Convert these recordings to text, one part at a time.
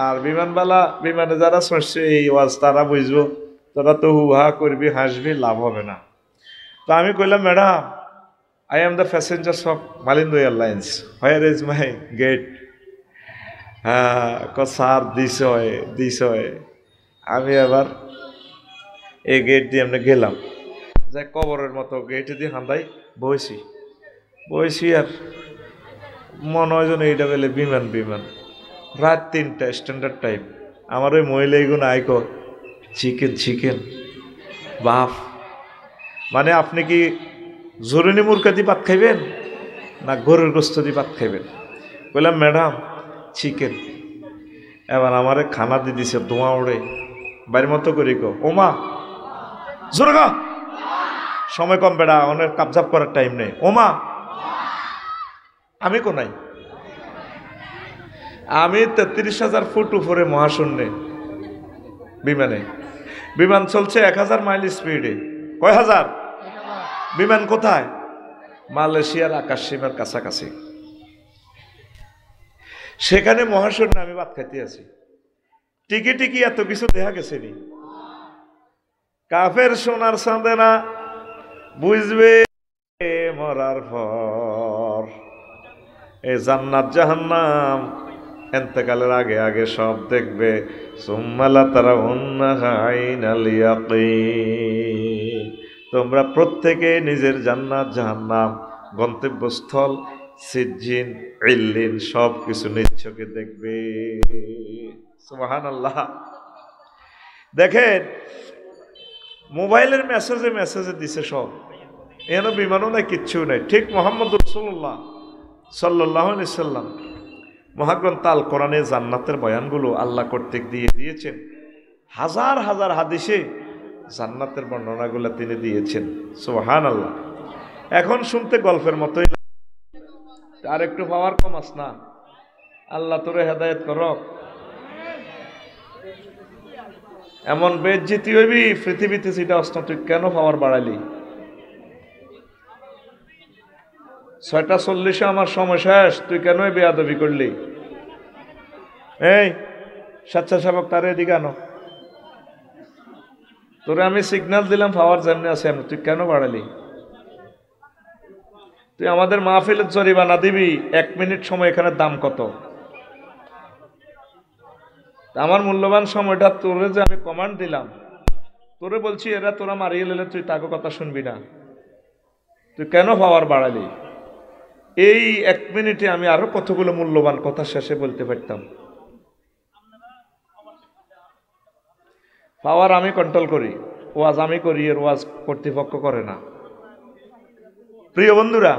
আর বিমানবালা বিমানে যারা চড়ছে এই ওয়াজ তারা বুঝবো, তোরা তো হুহা করবি হাসবি, লাভ হবে না। তো আমি কইলাম, madam, I am the passengers of Malindo Airlines. Where is my gate? Sir this হয়। আমি আবার এই গেট দিয়ে আমরা গেলাম, যাই কবরের মতো গেটে দিয়ে হান্দাই বইছি আর মনে হয় যেন এইটা বেলে বিমান রাত 3টা স্ট্যান্ডার্ড টাইম। আমার ওই মহিলা এগুলো আইকো চিকেন বাফ, মানে আপনি কি জরুরি মুরগা দিয়ে ভাত খাইবেন না গরুর গোস্ত দিয়ে ভাত খাইবেন? বললাম, ম্যাডাম চিকেন। এবার আমারে খানা দিয়ে দিছে, ধোঁয়া ওড়ে বাড়ির মতো করি গো, ওমা জোরে গা, সময় কম বেড়া, অনেক কাবজাব করার টাইম নেই, ওমা। আমি কোনাই, আমি 33,000 ফুট উপরে মহাশূন্যে বিমান চলছে 1000 মাইল স্পিডে। কয় হাজার? বিমান কোথায়? মালয়েশিয়ার আকাশ সীমার কাছাকাছি। সেখানে মহাশূন্যে আমি ভাত খাইতে আছি। টিকি এত কিছু দেখা গেছে নি। কাফের সোনার চাঁদেরা বুঝবে মরার পর এই জান্নাত জাহান্নাম এন্তেকালের আগে সব দেখবে। সুম্মালা তারা আইনাল ইয়াকিন, তোমরা প্রত্যেকে নিজের জান্নাত জাহান্নাম গন্তব্যস্থল সিজ্জিন ইল্লিন সব কিছু নিচ্ছকে দেখবে। সুবহানাল্লাহ। দেখেন মোবাইলের মেসেজে দিছে সব, এন বিমানও নাই, কিচ্ছু নাই। ঠিক মুহাম্মদ রাসূলুল্লাহ সাল্লাল্লাহু আলাইহি সাল্লাম মহাগ্রন্থ আল কোরআনে জান্নাতের বয়ানগুলো আল্লাহ কর্তৃক দিয়েছেন। হাজার হাদিসে জান্নাতের বর্ণনাগুলো তিনি দিয়েছেন। সুবহানাল্লাহ। এখন শুনতে গল্পের মতোই, আর একটু পাওয়ার কম আস না। আল্লাহ তোরে হেদায়েত করক। এমন বেজ্জিতি হইবি পৃথিবীতে, সেটা অস্ত তুই কেন পাওয়ার বাড়ালি? 6:40 আমার সময় শেষ, তুই কেন বেয়াদবি করলি? এই স্বেচ্ছাসেবক তার এদিকে আনো, তোরে আমি সিগন্যাল দিলাম পাওয়ার যেমনি আছে এমনি, তুই কেন বাড়ালি? তুই আমাদের মাহফিলের জরিমানা দিবি, 1 মিনিট সময় এখানে দাম কত? আমার মূল্যবান সময়টা তোরে যে আমি কমান্ড দিলাম, তোরে বলছি এরা তোরা মারিয়ে নিলে তুই তাকে কথা শুনবি না, তুই কেন পাওয়ার বাড়ালি? এই 1 মিনিটে আমি আরো কতগুলো মূল্যবান কথা শেষে বলতে পারতাম। পাওয়ার আমি কন্ট্রোল করি, ওয়াজ আমি করি, এর ওয়াজ কর্তৃপক্ষ করে না। প্রিয় বন্ধুরা,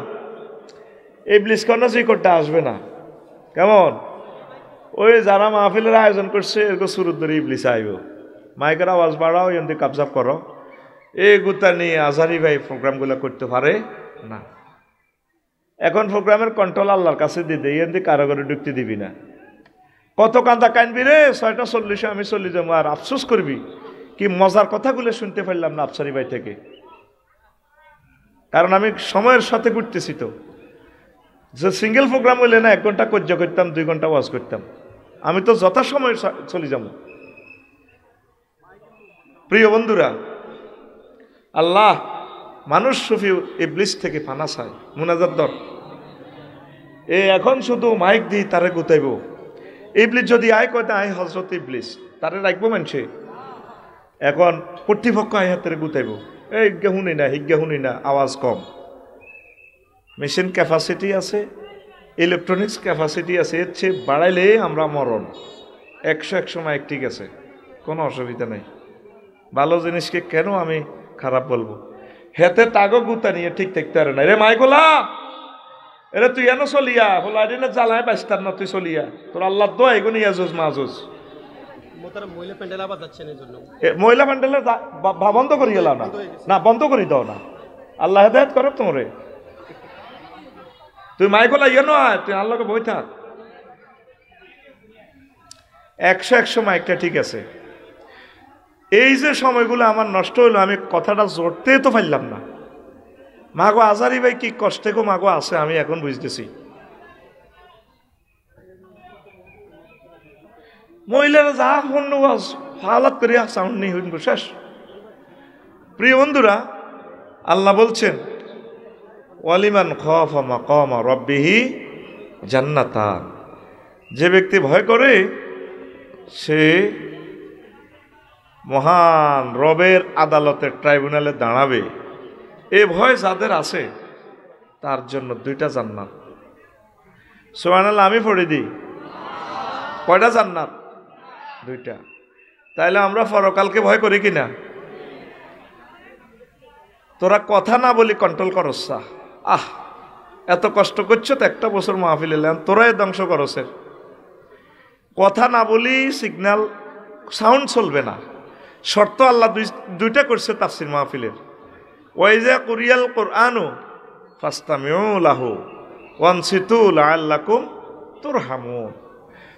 ইবলিস কন্যাসি করতে আসবে না। কেমন? ওই যারা মাহফিলের আয়োজন করছে এরকম শুরুর ধরে ইবলিস আইব, মাইকের আওয়াজ বাড়াও, এমনি কাবজাব করো, এই গুতা নিয়ে আজহারি ভাই প্রোগ্রামগুলো করতে পারে না। এখন প্রোগ্রামের কন্ট্রোল আল্লাহর কাছে দিয়ে দেয়, এমনি কারাগারে ঢুকতে দিবি না। কত কান্দা কানবি রে, 6:40 আমি চলে যাবো, আর আফসোস করবি কি মজার কথাগুলো শুনতে পারলাম না আফসারি ভাই থেকে। কারণ আমি সময়ের সাথে ঘুরতেছি, তো যে সিঙ্গেল প্রোগ্রাম হইলে না 1 ঘন্টা কজ্জা করতাম, 2 ঘন্টা ওয়াজ করতাম, আমি তো যথাসময়ে চলে যাব। প্রিয় বন্ধুরা, আল্লাহ মানুষ সুফি ইবলিস থেকে পানা চায়, মুনাজাত দর। এখন শুধু মাইক দিই তারে গুতাইব। ইবলিস যদি আয় কয়টা আয় হজরত ইবলিস, তারে রাখবো মানুষে। এখন কর্তৃপক্ষ আয় হাতের গুতাইব, এই হিজ্ঞা শুনি না, আওয়াজ কম। মেশিন ক্যাপাসিটি আছে, ইলেকট্রনিক্স ক্যাপাসিটি আছে, এর চেয়ে বাড়াইলে আমরা মরণ। 100 মাইক ঠিক আছে, কোনো অসুবিধা নেই। ভালো জিনিসকে কেন আমি খারাপ বলবো? হেতে তাগো গুতা নিয়ে ঠিক থাকতে পারে না। রে মাইকোলা, এরে তুই এনো চলিয়া হলা দিনে জ্বালায় বাঁচতার না, তুই চলিয়া তোর আল্লাহ দো এগুনি ইয়াজুজ মাহুজ। মহিলা প্যান্ডেলের বন্ধ করি গেল না, বন্ধ করি দাও না, আল্লাহ হেদায়েত করো তোমরে। তুই মাইকোলা ইয়ে নয়, তুই আল্লাহকে বই থাক। 100 মাইকটা ঠিক আছে। এই যে সময়গুলো আমার নষ্ট হইলো, আমি কথাটা জড়তে তো পারলাম না। মাগো আজারি ভাই কি কষ্টে গো মাগো আছে, আমি এখন বুঝতেছি। মহিলারা যা হন্য হালাত করিয়া সাউন্ড নেই হইন শেষ। প্রিয় বন্ধুরা, আল্লাহ বলছেন ওয়ালিমান খাফা মাকামা রাব্বিহি জান্নাতান, যে ব্যক্তি ভয় করে সে মহান রবের আদালতের ট্রাইব্যুনালে দাঁড়াবে। এ ভয় যাদের আছে তার জন্য 2টা জান্নাত। সুবহানাল্লাহ, আমি পড়ে দিই। কয়টা জান্নাত? 2টা। তাইলে আমরা পরকালকে ভয় করি কিনা? তোরা কথা না বলি কন্ট্রোল করস। এত কষ্ট করছো তো, একটা বছর মাহফিল এলাম, তোরাই ধ্বংস করছেন। কথা না বলি সিগন্যাল সাউন্ড চলবে না। শর্ত আল্লাহ 2টা করছে তাফসির মাহফিলের। ওয়াইজা কুরিয়াল কুরআনু ফাস্তামিউ লাহু ওয়ানসিতু লাআল্লাকুম তুরহামুন।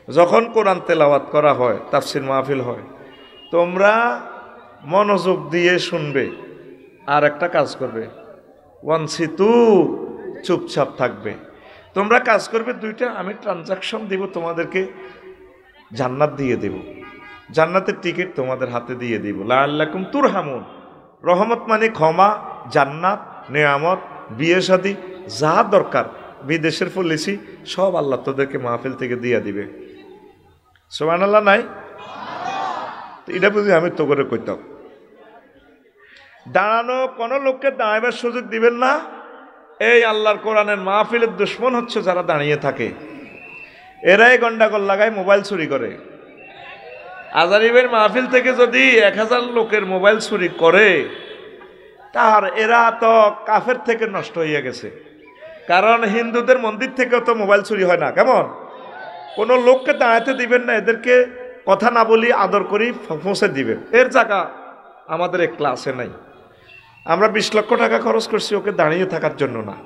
যখন কোরআন তেলাওয়াত করা হয়, তাফসির মাহফিল হয়, তোমরা মনোযোগ দিয়ে শুনবে আর একটা কাজ করবে, ওয়ানসিতু, চুপচাপ থাকবে। তোমরা কাজ করবে 2টা, আমি ট্রানজাকশন দিব, তোমাদেরকে জান্নাত দিয়ে দেব, জান্নাতের টিকিট তোমাদের হাতে দিয়ে দিব। লাআল্লাকুম তুরহামুন, রহমত মানে ক্ষমা, জান্নাত, নেয়ামত, বিয়ে শাদী, যা দরকার, বিদেশের পলিসি সব আল্লাহ তোদেরকে মাহফিল থেকে দিয়ে দিবে। সুবহানাল্লাহ নাই? এটা বুঝি আমি তো করে কইতাম। দাঁড়ানো কোনো লোককে দাঁড়াবার সুযোগ দিবেন না। এই আল্লাহর কোরআনের মাহফিলের দুশ্মন হচ্ছে যারা দাঁড়িয়ে থাকে। এরাই গন্ডাগোল লাগায়, মোবাইল চুরি করে। আজারিবের মাহফিল থেকে যদি 1000 লোকের মোবাইল চুরি করে, তার এরা তো কাফের থেকে নষ্ট হয়ে গেছে। কারণ হিন্দুদের মন্দির থেকেও তো মোবাইল চুরি হয় না। কেমন? কোনো লোককে দাঁড়াতে দিবেন না, এদেরকে কথা না বলি আদর করি পৌঁছে দিবেন। এর জায়গা আমাদের এক ক্লাসে নাই। আমরা 20 লক্ষ টাকা খরচ করছি ওকে দাঁড়িয়ে থাকার জন্য না।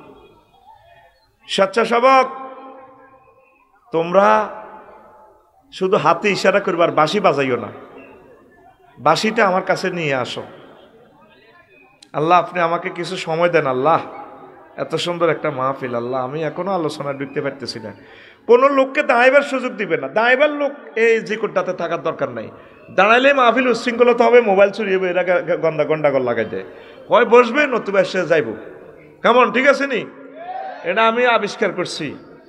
স্বেচ্ছাসেবক, তোমরা শুধু হাতে ইশারা করবার, বাঁশি বাজাইও না। বাঁশিটা আমার কাছে নিয়ে আসো। আল্লাহ, আপনি আমাকে কিছু সময় দেন। আল্লাহ, এত সুন্দর একটা মাহফিল, আল্লাহ আমি এখনো আলোচনা ঢুকতে পারতেছি না। কোনো লোককে দাঁড়াইবার সুযোগ দিবে না। দাঁড়াইবার লোক এই জিকুরটাতে থাকার দরকার নাই। দাঁড়াইলে মাহফিল উচ্ছৃঙ্খলতা হবে, মোবাইল চুরি হবে, এরা গন্ডাগোল লাগাই দেয়। হয় বসবে, নতুবা সে যাইব। কেমন? ঠিক আছে নি? এটা আমি আবিষ্কার করছি।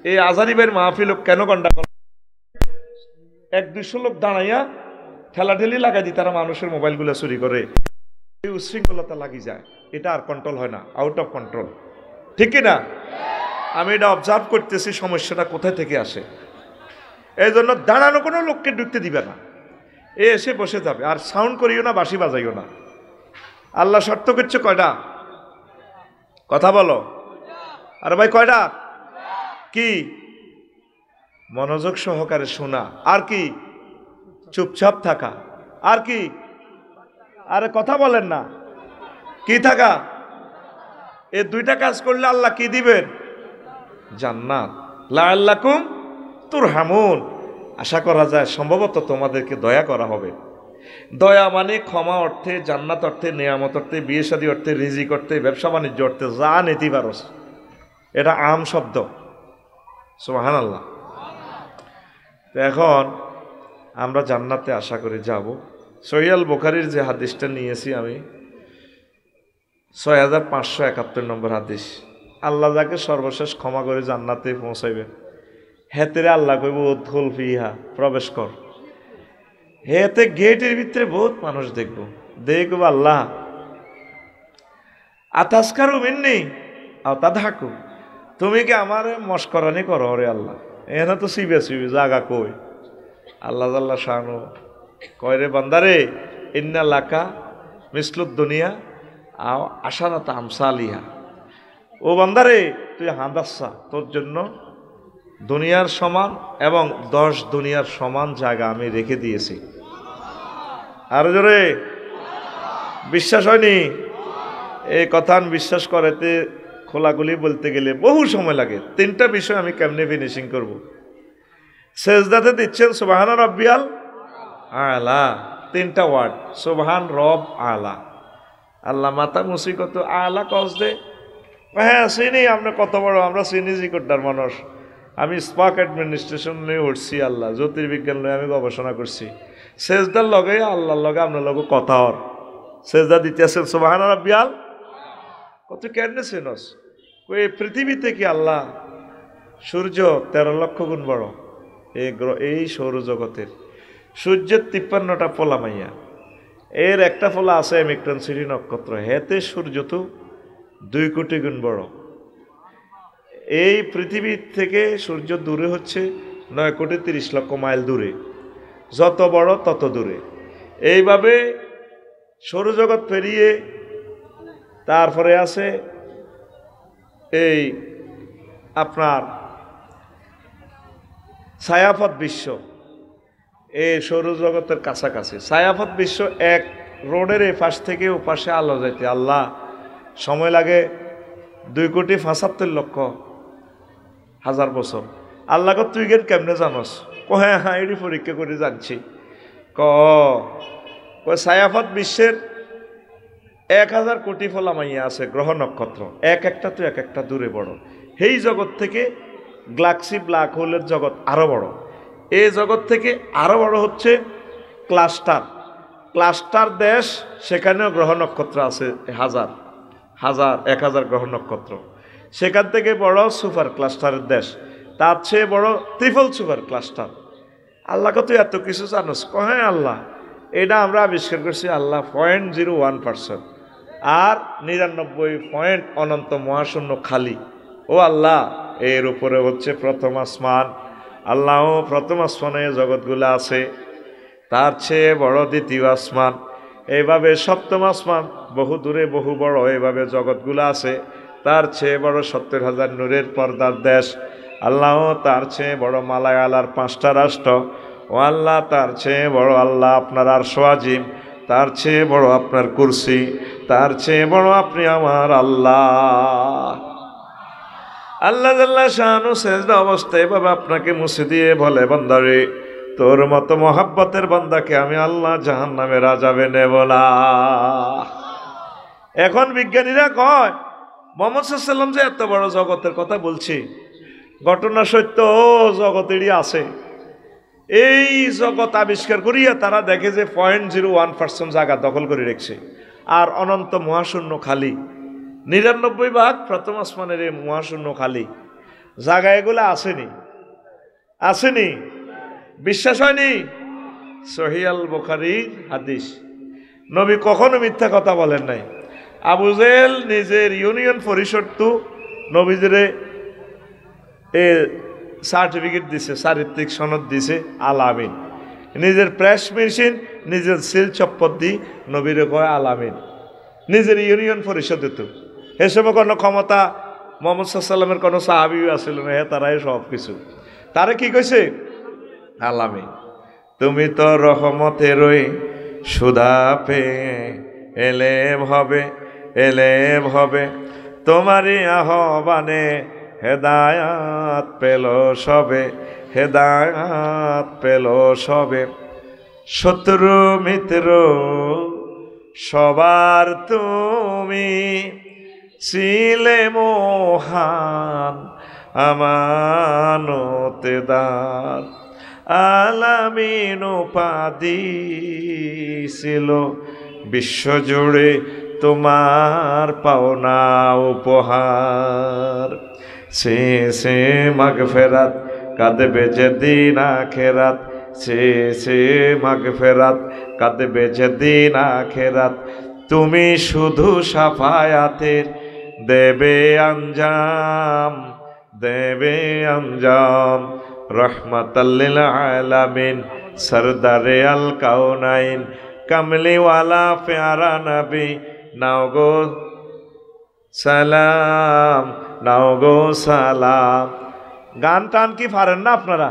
এই আজারিবের মাহফিল কেন গন্ডাগোল, 100-200 লোক দাঁড়াইয়া ঠেলাঠেলি লাগাই দিই, তারা মানুষের মোবাইলগুলো চুরি করে, এই উচ্ছৃঙ্খলতা লাগি যায়। এটা আর কন্ট্রোল হয় না, আউট অফ কন্ট্রোল। ঠিক কিনা? আমি এটা অবজার্ভ করতেছি, সমস্যাটা কোথায় থেকে আসে। এই জন্য দাঁড়ানো কোনো লোককে ঢুকতে দিবে না। এসে বসে যাবে। আর সাউন্ড করিও না, বাঁশি বাজাইও না। আল্লাহ শর্ত করছে কয়টা? কথা বলো। আরে ভাই, কয়টা? কি? মনোযোগ সহকারে শোনা, আর কি? চুপচাপ থাকা, আর কি? আরে কথা বলেন না, কি থাকা? এই 2টা কাজ করলে আল্লাহ কি দিবেন? জান্নাত। লাআল্লাকুম তুরহামুন, আশা করা যায় সম্ভবত তোমাদেরকে দয়া করা হবে। দয়া মানে ক্ষমা অর্থে, জান্নাত অর্থে, নেয়ামত অর্থে, বিয়ে শাদী অর্থে, রিজিক অর্থে, ব্যবসা বাণিজ্য অর্থে, যা নিতে পারস। এটা আম শব্দ। সুবহানাল্লাহ। তো এখন আমরা জান্নাতে আশা করে যাব। সহিহ বুখারীর যে হাদিসটা নিয়েছি আমি, 6571 নম্বর হাদিস। আল্লাহ যাকে সর্বশেষ ক্ষমা করে জান্নাতে পৌঁছাইবেন, হেতেরে আল্লাহ কইব উদখুল ফিহা, প্রবেশ কর। হেতে গেটের ভিতরে বহুত মানুষ দেখবো, দেখব আল্লাহ আতাসকারু মিন্নি আও তাদহাকু, তুমি কি আমার মস্করানি করো রে আল্লাহ? এখানে তো সিবে জাগা কই। আল্লাহ আল্লাহ শানু কয়, রে বান্দারে, ইন্না লাকা মিসলুদ দুনিয়া আও আশারাত আমসালিহা। ও বান্দারে, তুই হাদাসা, তোর জন্য দুনিয়ার সমান এবং 10 দুনিয়ার সমান জায়গা আমি রেখে দিয়েছি। আরো জোরে বিশ্বাস হয়নি? এই কথা বিশ্বাস করাতে খোলাগুলি বলতে গেলে বহু সময় লাগে। 3টা বিষয় আমি কেমনে ফিনিশিং করব। সেজদাতে দিচ্ছেন সুবহান রাব্বিয়াল আলা, 3টা ওয়ার্ড, সুবহান রব আলা। আল্লাহ মাথা মুসিকত আলা কস দে, হ্যাঁ চিনি, আমরা কত বড়, আমরা চিনি জিকরদার মানুষ। আমি স্পাক অ্যাডমিনিস্ট্রেশন নিয়ে উঠছি, আল্লাহ জ্যোতির্বিজ্ঞান নিয়ে আমি গবেষণা করছি, সেজদার লগে আল্লাহর লগে আপনার লগে কথা হর, সেজদা দিতেছেন সুবহান রাব্বিয়াল। কত কেন চেনস? এই পৃথিবী থেকে আল্লাহ সূর্য 13 লক্ষ গুণ বড়, এই সৌরজগতের সূর্যের 53টা পোলা মাইয়া, এর একটা পোলা আছে অ্যামিক্টন সিটি নক্ষত্র, হেতে সূর্য তো 2 কোটি গুণ বড়। এই পৃথিবী থেকে সূর্য দূরে হচ্ছে 9 কোটি 30 লক্ষ মাইল দূরে, যত বড় তত দূরে। এইভাবে সৌরজগৎ পেরিয়ে তারপরে আছে এই আপনার ছায়াপথ বিশ্ব, এই সৌরজগতের কাছাকাছি ছায়াপথ বিশ্ব। এক রোডের এই পাশ থেকে ও পাশে আলো যাইতে আল্লাহ সময় লাগে 2 কোটি 75 লক্ষ হাজার বছর। আল্লাহকে তুই গেট কেমনে জানস? হ্যাঁ হ্যাঁ এটি পরীক্ষা করে জানছি। ছায়াপথ বিশ্বের 1000 কোটি ফলা মাইয়া আছে গ্রহ নক্ষত্র, এক একটা তো এক একটা দূরে বড়। এই জগৎ থেকে গ্যালাক্সি ব্ল্যাক হোলের জগৎ আরো বড়। এই জগৎ থেকে আরো বড় হচ্ছে ক্লাস্টার, ক্লাস্টার দেশ, সেখানেও গ্রহ নক্ষত্র আছে 1000 গ্রহ নক্ষত্র। সেখান থেকে বড় সুপার ক্লাস্টারের দেশ, তার চেয়ে বড় ট্রিপল সুপার ক্লাস্টার। আল্লাহকে তুই এত কিছু জানোস? হ্যাঁ আল্লাহ এটা আমরা আবিষ্কার করছি আল্লাহ 0.01%, আর 99 পয়েন্ট অনন্ত মহাশূন্য খালি। ও আল্লাহ এর উপরে হচ্ছে প্রথম আসমান, আল্লাহ প্রথম আসমানে জগৎগুলো আছে, তার চেয়ে বড় দ্বিতীয় আসমান, এইভাবে সপ্তম আসমান বহু দূরে বহু বড়, এইভাবে জগৎগুলো আছে, তার চেয়ে বড় 70,000 নূরের পর্দার দেশ, আল্লাহ তার চেয়ে বড় মালায়ালার 5টা রাষ্ট্র, ও আল্লাহ তার চেয়ে বড় আল্লাহ আপনার আরশ আজিম, তার চেয়ে বড় আপনার কুরসি, তার চেয়ে বড় আপনি আমার আল্লাহ। আল্লাহ জাল্লা শানু সেজদা অবস্থায় বাবা আপনাকে মুছে দিয়ে বলে, বান্দারে তোর মতো মহাব্বতের বান্দাকে আমি আল্লাহ জাহান্নামে রাজাবে নেব না। এখন বিজ্ঞানীরা কয় মুহাম্মদ সাল্লাল্লাহু আলাইহি ওয়াসাল্লাম যে এত বড় জগতের কথা বলছি, ঘটনা সত্য জগতেরই আছে। এই জগৎ আবিষ্কার করিয়া তারা দেখে যে 0.01% জায়গা দখল করে রেখেছে, আর অনন্ত মহাশূন্য খালি। 99 ভাগ প্রথম আসমানের এই মহাশূন্য খালি জায়গা, এগুলো আসেনি, বিশ্বাস হয়নি? সহিহ আল বুখারীর হাদিস। নবী কখনো মিথ্যা কথা বলেন নাই। আবু জেহেল নিজের ইউনিয়ন পরিষদ তো নবীজিরে সার্টিফিকেট দিছে, চারিত্রিক সনদ দিছে আল আমিন। নিজের প্রেস মেশিন, নিজের সিল চপ্পর দি নবীরে কয় আল আমিন, নিজের ইউনিয়ন পরিষদে। তো এ সময় কোনো ক্ষমতা মুহাম্মদ সাল্লাল্লাহু আলাইহি ওয়াসাল্লামের কোনো সাহাবীও আসছিল না, তারাই সব কিছু। তারে কি কইছে? আল আমিন। তুমি তো রহমতেরই সুধা পেয়ে এলেম হবে তোমারই আহ্বানে, হেদায়াত পেল সবে, শত্রু মিত্র সবার তুমি ছিলে মহান আমানতেদার, আলামিন উপাধি ছিল বিশ্বজুড়ে তোমার পাওনা উপহার। সে মাগফিরাত কাঁদবে যেদিন আখেরাত, সে মাগফিরাত কাঁদবে যেদিন আখেরাত, তুমি শুধু সাফায়াতের দেবে আঞ্জাম, রহমাতাল লিল আলামিন সরদারে আল কাউনাইন, কামলিওয়ালা প্যারা নবী নাও গো সালাম। গান টান কি পারেন না আপনারা?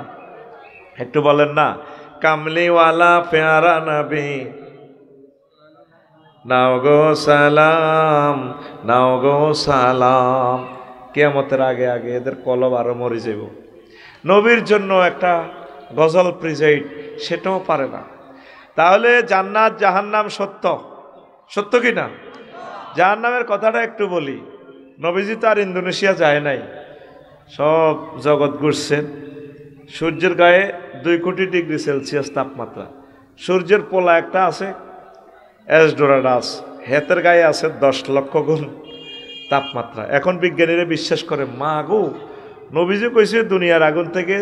একটু বলেন না, কামলিওয়ালা প্যারা নবী নাও গো সালাম। কিয়ামতের আগে এদের কলব আরো মরে যাব। নবীর জন্য একটা গজল প্রিজাইড, সেটাও পারে না। তাহলে জান্নাত জাহান্নাম সত্য কি না? জাহান্নামের কথাটা একটু বলি। নবীজি তো আর ইন্দোনেশিয়া যায় নাই, সব জগৎ ঘুরছেন। সূর্যের গায়ে 2 কোটি ডিগ্রি সেলসিয়াস তাপমাত্রা। সূর্যের পোলা একটা আছে অ্যাসডোরাডাস, হেতের গায়ে আছে 10 লক্ষ গুণ তাপমাত্রা। এখন বিজ্ঞানীরা বিশ্বাস করে মা গো, নবীজি কইছে দুনিয়ার আগুন থেকে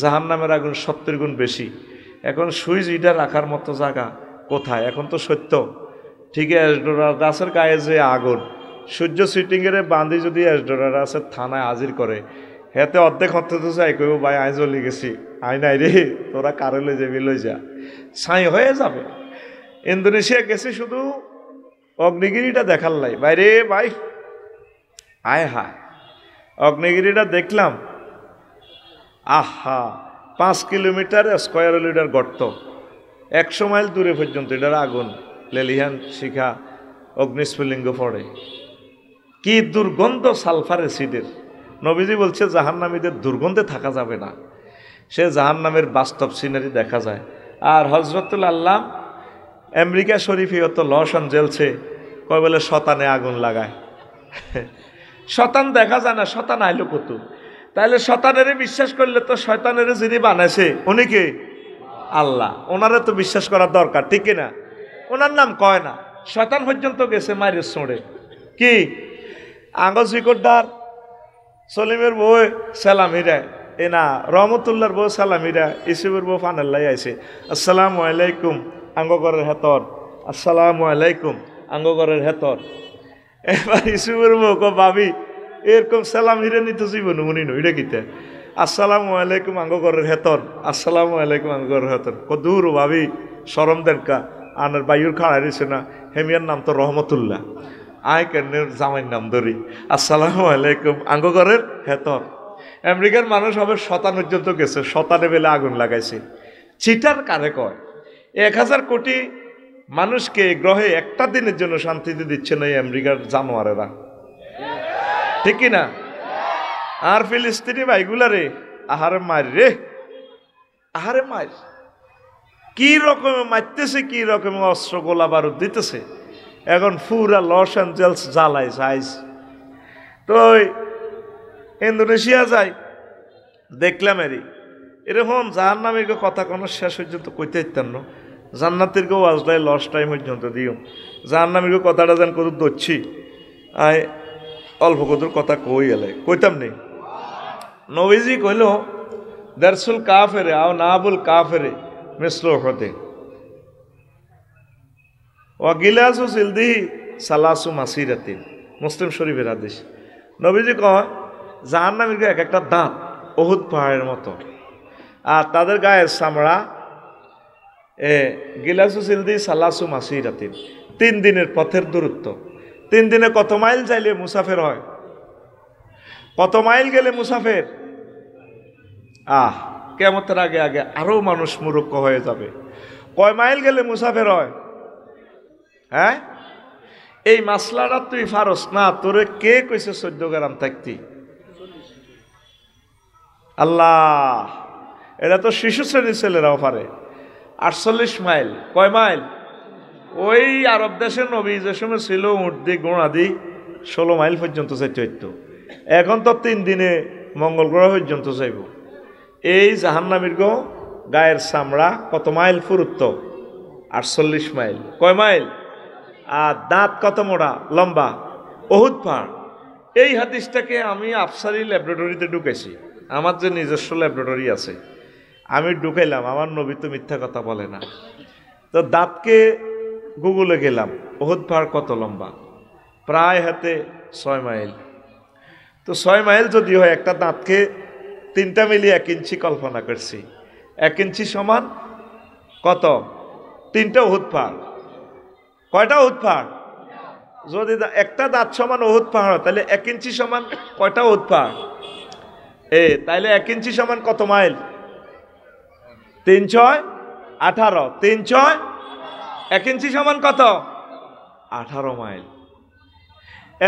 জাহান্নামের আগুন 70 গুণ বেশি। এখন সুইচ এটা রাখার মতো জায়গা কোথায়? এখন তো সত্য ঠিক অ্যাসডোরাডাসের গায়ে যে আগুন, সূর্য সিটিংয়ের বান্ধি যদি অ্যাসডোরাডাসের থানায় হাজির করে, হেতে অর্ধেক হতে তো চাই কইব ভাই আই জ্বলি গেছি, আই নাই রে, তোরা কারে লই যাবি লই যা, ছাই হয়ে যাবে। ইন্দোনেশিয়া গেছে শুধু অগ্নিগিরিটা দেখার লাই, বাইরে ভাই আয় হায় অগ্নিগিরিটা দেখলাম, আহা 5 কিলোমিটার স্কোয়ার লিটার গর্ত, 100 মাইল দূরে পর্যন্ত এটার আগুন, লেলিহান শিখা অগ্নিস্ফুলিঙ্গ পড়ে। কি দুর্গন্ধ সালফার অ্যাসিডের! নবীজি বলছে জাহান্নামীদের দুর্গন্ধে থাকা যাবে না। সে জাহান্নামের বাস্তব সিনারি দেখা যায়। আর হজরতুল আল্লাহ আমেরিকা শরীফে অত লস অ্যাঞ্জেলসে কয় বলে শতানে আগুন লাগায়। শতান দেখা যায় না, শতান আইলো কত? তাহলে শতানেরে বিশ্বাস করলে তো শয়তানেরে যিনি বানাইছে উনি কে? আল্লাহ। ওনারে তো বিশ্বাস করার দরকার, ঠিক কিনা? ওনার নাম কয় না, শয়তান পর্যন্ত গেছে মায়ের ছোঁড়ে। কি আঙ্গজ রিকর্ডার সলিমের বউ সালামিরা, এ না রহমতুল্লার বউ সালামিরা, ইসুবের বউ ফানাল্লাই আইছে, আসসালামু আলাইকুম আঙ্গগরের হেতর, আসসালামু আলাইকুম আঙ্গগরের হেতর। এবার ইসুবের বউ কো ভাবি এরকম সালাম হিরে নিতে জীবন উনি নইটা কিতে, আসসালামু আলাইকুম আঙ্গগরের হেতর, আসসালামু আলাইকুম আঙ্গগরের হেতর। কো দূর ভাবি সরম দেনকা, আনার বাইর খাড়া রয়েছে না, হেমিয়ার নাম তো রহমতুল্লাহ, আয় কেনের জামাইয়ের নাম ধরি, আসসালামু আলাইকুম আঙ্গগরের হেতর। আমেরিকার মানুষ হবে শতান পর্যন্ত গেছে, শতানে বেলে আগুন লাগাইছে। চিটার কারে কয়? 1000 কোটি মানুষকে গ্রহে একটা দিনের জন্য শান্তিতে দিচ্ছে না এই আমেরিকার জানোয়ারেরা, ঠিক কিনা? আর ফিলিস্তিনি ভাইগুলারে আহারে মার রে, আহারে মার, কি রকমে মারতেছে, কি রকমের অস্ত্র গোলা বারুদ দিতেছে। এখন পুরা লস অ্যাঞ্জেলস জ্বালায় সাইজ। তো ইন্দোনেশিয়া যাই দেখলাম এরকম জাহান্নামীর কথা কোনো শেষ পর্যন্ত কইতে ইত্যান্ন, জান্নাতের কেউ আজলাই লস টাইম পর্যন্ত দিও, জাহান্নামীর কথাটা যেন কত ধরছি আয় অল্প কতর কথা কই এলে কইতাম নেই। নবীজি কইল দারসুল কাফেরে আও নাবুল কাফেরে মিসলো হতে ও গিলাসু সিলদিহি সালাসু মাসিরাতিন, মুসলিম শরীফের হাদিস। নবীজি কয় জাহান্নামীর এক একটা দাঁত উহুদ পাহাড়ের মতো, আর তাদের গায়ের চামড়া গিলাসু সিলদি সালাসু মাসিরাতিন, 3 দিনের পথের দূরত্ব। 3 দিনে কত মাইল যাইলে মুসাফের হয়? কত মাইল গেলে মুসাফের? কিয়ামতের আগে আগে আরো মানুষ মুরুক্ষ হয়ে যাবে। কয় মাইল গেলে মুসাফের হয়? হ্যাঁ, এই মাসলাটা তুই ফারস না, তোরে কে কইছে 14 গ্রাম থাকতি? আল্লাহ, এটা তো শিশু শ্রেণীর ছেলেরাও পারে। 48 মাইল। কয় মাইল? ওই আরব দেশের নবী যে সময় ছিল উঠ দি গোড়া দি 16 মাইল পর্যন্ত যাইতে হইতো। এখন তো 3 দিনে মঙ্গল গ্রহ পর্যন্ত যাইব। এই জাহান্নামীর গায়ের চামড়া কত মাইল পুরুত্ব? 48 মাইল। কয় মাইল? আর দাঁত কত মোড়া লম্বা? উহুদ পাহাড়। এই হাদিসটাকে আমি আফসারি ল্যাবরেটরিতে ঢুকেছি, আমার যে নিজস্ব ল্যাবরেটরি আছে, আমি ঢুকাইলাম। আমার নবী তো মিথ্যা কথা বলে না। তো দাঁতকে গুগলে গেলাম, উহুদ পাহাড় কত লম্বা? প্রায় হাতে 6 মাইল। তো 6 মাইল যদি হয়, একটা দাঁতকে 3টা মিলিয়ে 1 ইঞ্চি কল্পনা করছি। 1 ইঞ্চি সমান কত? 3টা উহুদ পাহাড়। কয়টা উহুদ পাহাড়? যদি একটা দাঁত সমান উহুদ পাহাড়, তাহলে 1 ইঞ্চি সমান কয়টা উহুদ পাহাড়? তাইলে 1 ইঞ্চি সমান কত মাইল? 3 × 6 = 18। 3 × 6 1 ইঞ্চি সমান কত? 18 মাইল।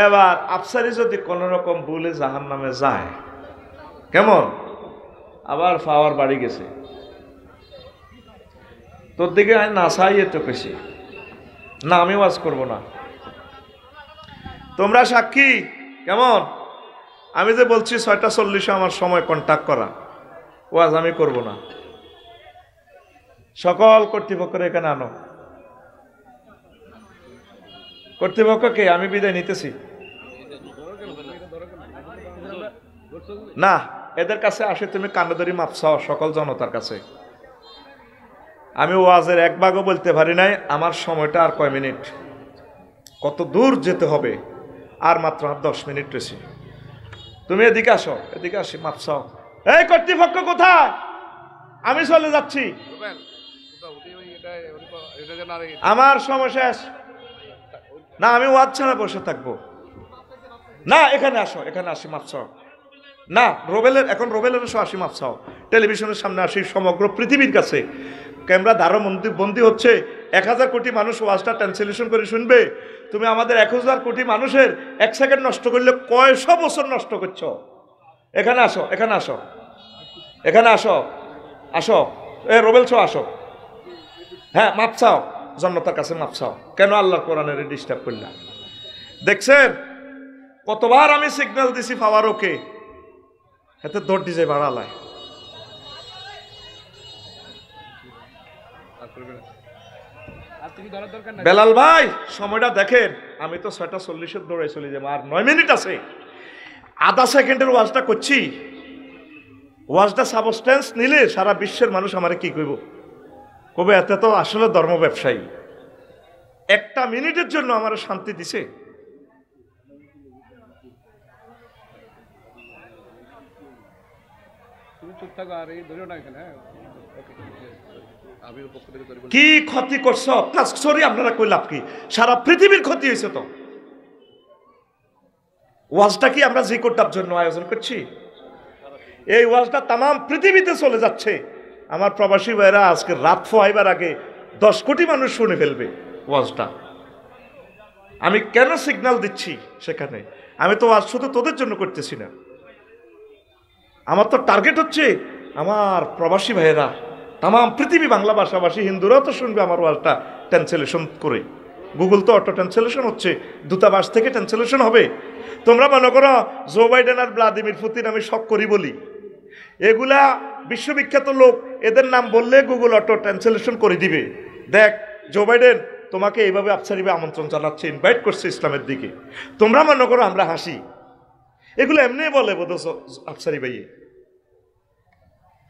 এবার আফসারি যদি কোন রকম ভুলে জাহান্নামে যায়, কেমন? আবার পাওয়ার বাড়ি গেছে, তোর দিকে না চাইয়ে তো কেছি না, আমি ওয়াজ করব না, তোমরা সাক্ষী। কেমন? আমি যে বলছি 6:40 আমার সময় কন্ট্যাক্ট করা, ওয়াজ আমি করব না। সকল কর্তৃপক্ষের এখানে আনো। কর্তৃপক্ষকে আমি বিদায় নিতেছি না, এদের কাছে আসে তুমি কান্নাদরি মাপ চাও সকল জনতার কাছে। আমি ওয়াজের এক ভাগও বলতে পারি নাই। আমার সময়টা আর কয় মিনিট, কত দূর যেতে হবে, আর মাত্র 10 মিনিট রয়েছে। তুমি এদিকে আসো, এদিকে আসি, মাপ চাও। এই কর্তৃপক্ষ কোথায়? আমি চলে যাচ্ছি, আমার সময় শেষ। না, আমি ওয়াজ ছাড়া বসে থাকবো না। এখানে আসো, এখানে আসি, মাপ চাও। না, এখন রোবেলের আসি, মাপ চাও। টেলিভিশনের সামনে আসি, সমগ্র পৃথিবীর কাছে ক্যামেরা ধারো বন্দী হচ্ছে। 1000 কোটি মানুষ ওয়াজটা ট্রান্সলেশন করে শুনবে। তুমি আমাদের 1000 কোটি মানুষের 1 সেকেন্ড নষ্ট করলে কয়শো বছর নষ্ট করছো। এখানে আসো, এখানে আসো, এখানে আসো, আসো। রোবেল শো আসো। হ্যাঁ, মাপ চাও, জনতার কাছে মাপ চাও। কেন আল্লাহর কোরআনের ডিস্টার্ব করলাম? দেখছেন কতবার আমি সিগন্যাল দিছি ফাওয়ারোকে, এতে দৌড় দিয়ে যায় বাড়ালায়। বেলাল ভাই সময়টা দেখেন, আমি তো 6:40 দৌড়াই চলে যাবো, আর 9 মিনিট আছে। আধা সেকেন্ডের ওয়াজটা করছি। ওয়াজটা সাবস্টেন্স নিলে সারা বিশ্বের মানুষ আমারে কি কইব, কবে এত তো আসলে ধর্ম ব্যবসায়ী। 1টা মিনিটের জন্য আমার শান্তি দিছে। কি ক্ষতি করছো? সরি, আপনারা কই লাভ কি? সারা পৃথিবীর ক্ষতি হয়েছে। তো ওয়াজটা কি আমরা যে কোটার জন্য আয়োজন করছি? এই ওয়াজটা তাম পৃথিবীতে চলে যাচ্ছে। আমার প্রবাসী ভাইরা আজকে রাত ফোয়াইবার আগে 10 কোটি মানুষ শুনে ফেলবে ওয়াজটা। আমি কেন সিগন্যাল দিচ্ছি সেখানে? আমি তো ওয়াজ শুধু তোদের জন্য করতেছি না, আমার তো টার্গেট হচ্ছে আমার প্রবাসী ভাইয়েরা, তাম পৃথিবী বাংলা ভাষাভাষী হিন্দুরাও তো শুনবে আমার ওয়াজটা ট্রান্সলেশন করে। গুগল তো অটো ট্রান্সলেশন হচ্ছে, দূতাবাস থেকে ট্রান্সলেশন হবে। তোমরা মনে করো জো বাইডেন আর ভ্লাদিমির পুতিন আমি শখ করি বলি, এগুলা বিশ্ববিখ্যাত লোক, এদের নাম বললে গুগল অটো ট্রান্সলেশন করে দিবে। দেখ, জো বাইডেন তোমাকে এইভাবে আফসারিভাবে আমন্ত্রণ জানাচ্ছে, ইনভাইট করছে ইসলামের দিকে। তোমরা মনে করো আমরা হাসি, এগুলো এমনি বলে বোধ আফসারি ভাইয়ে।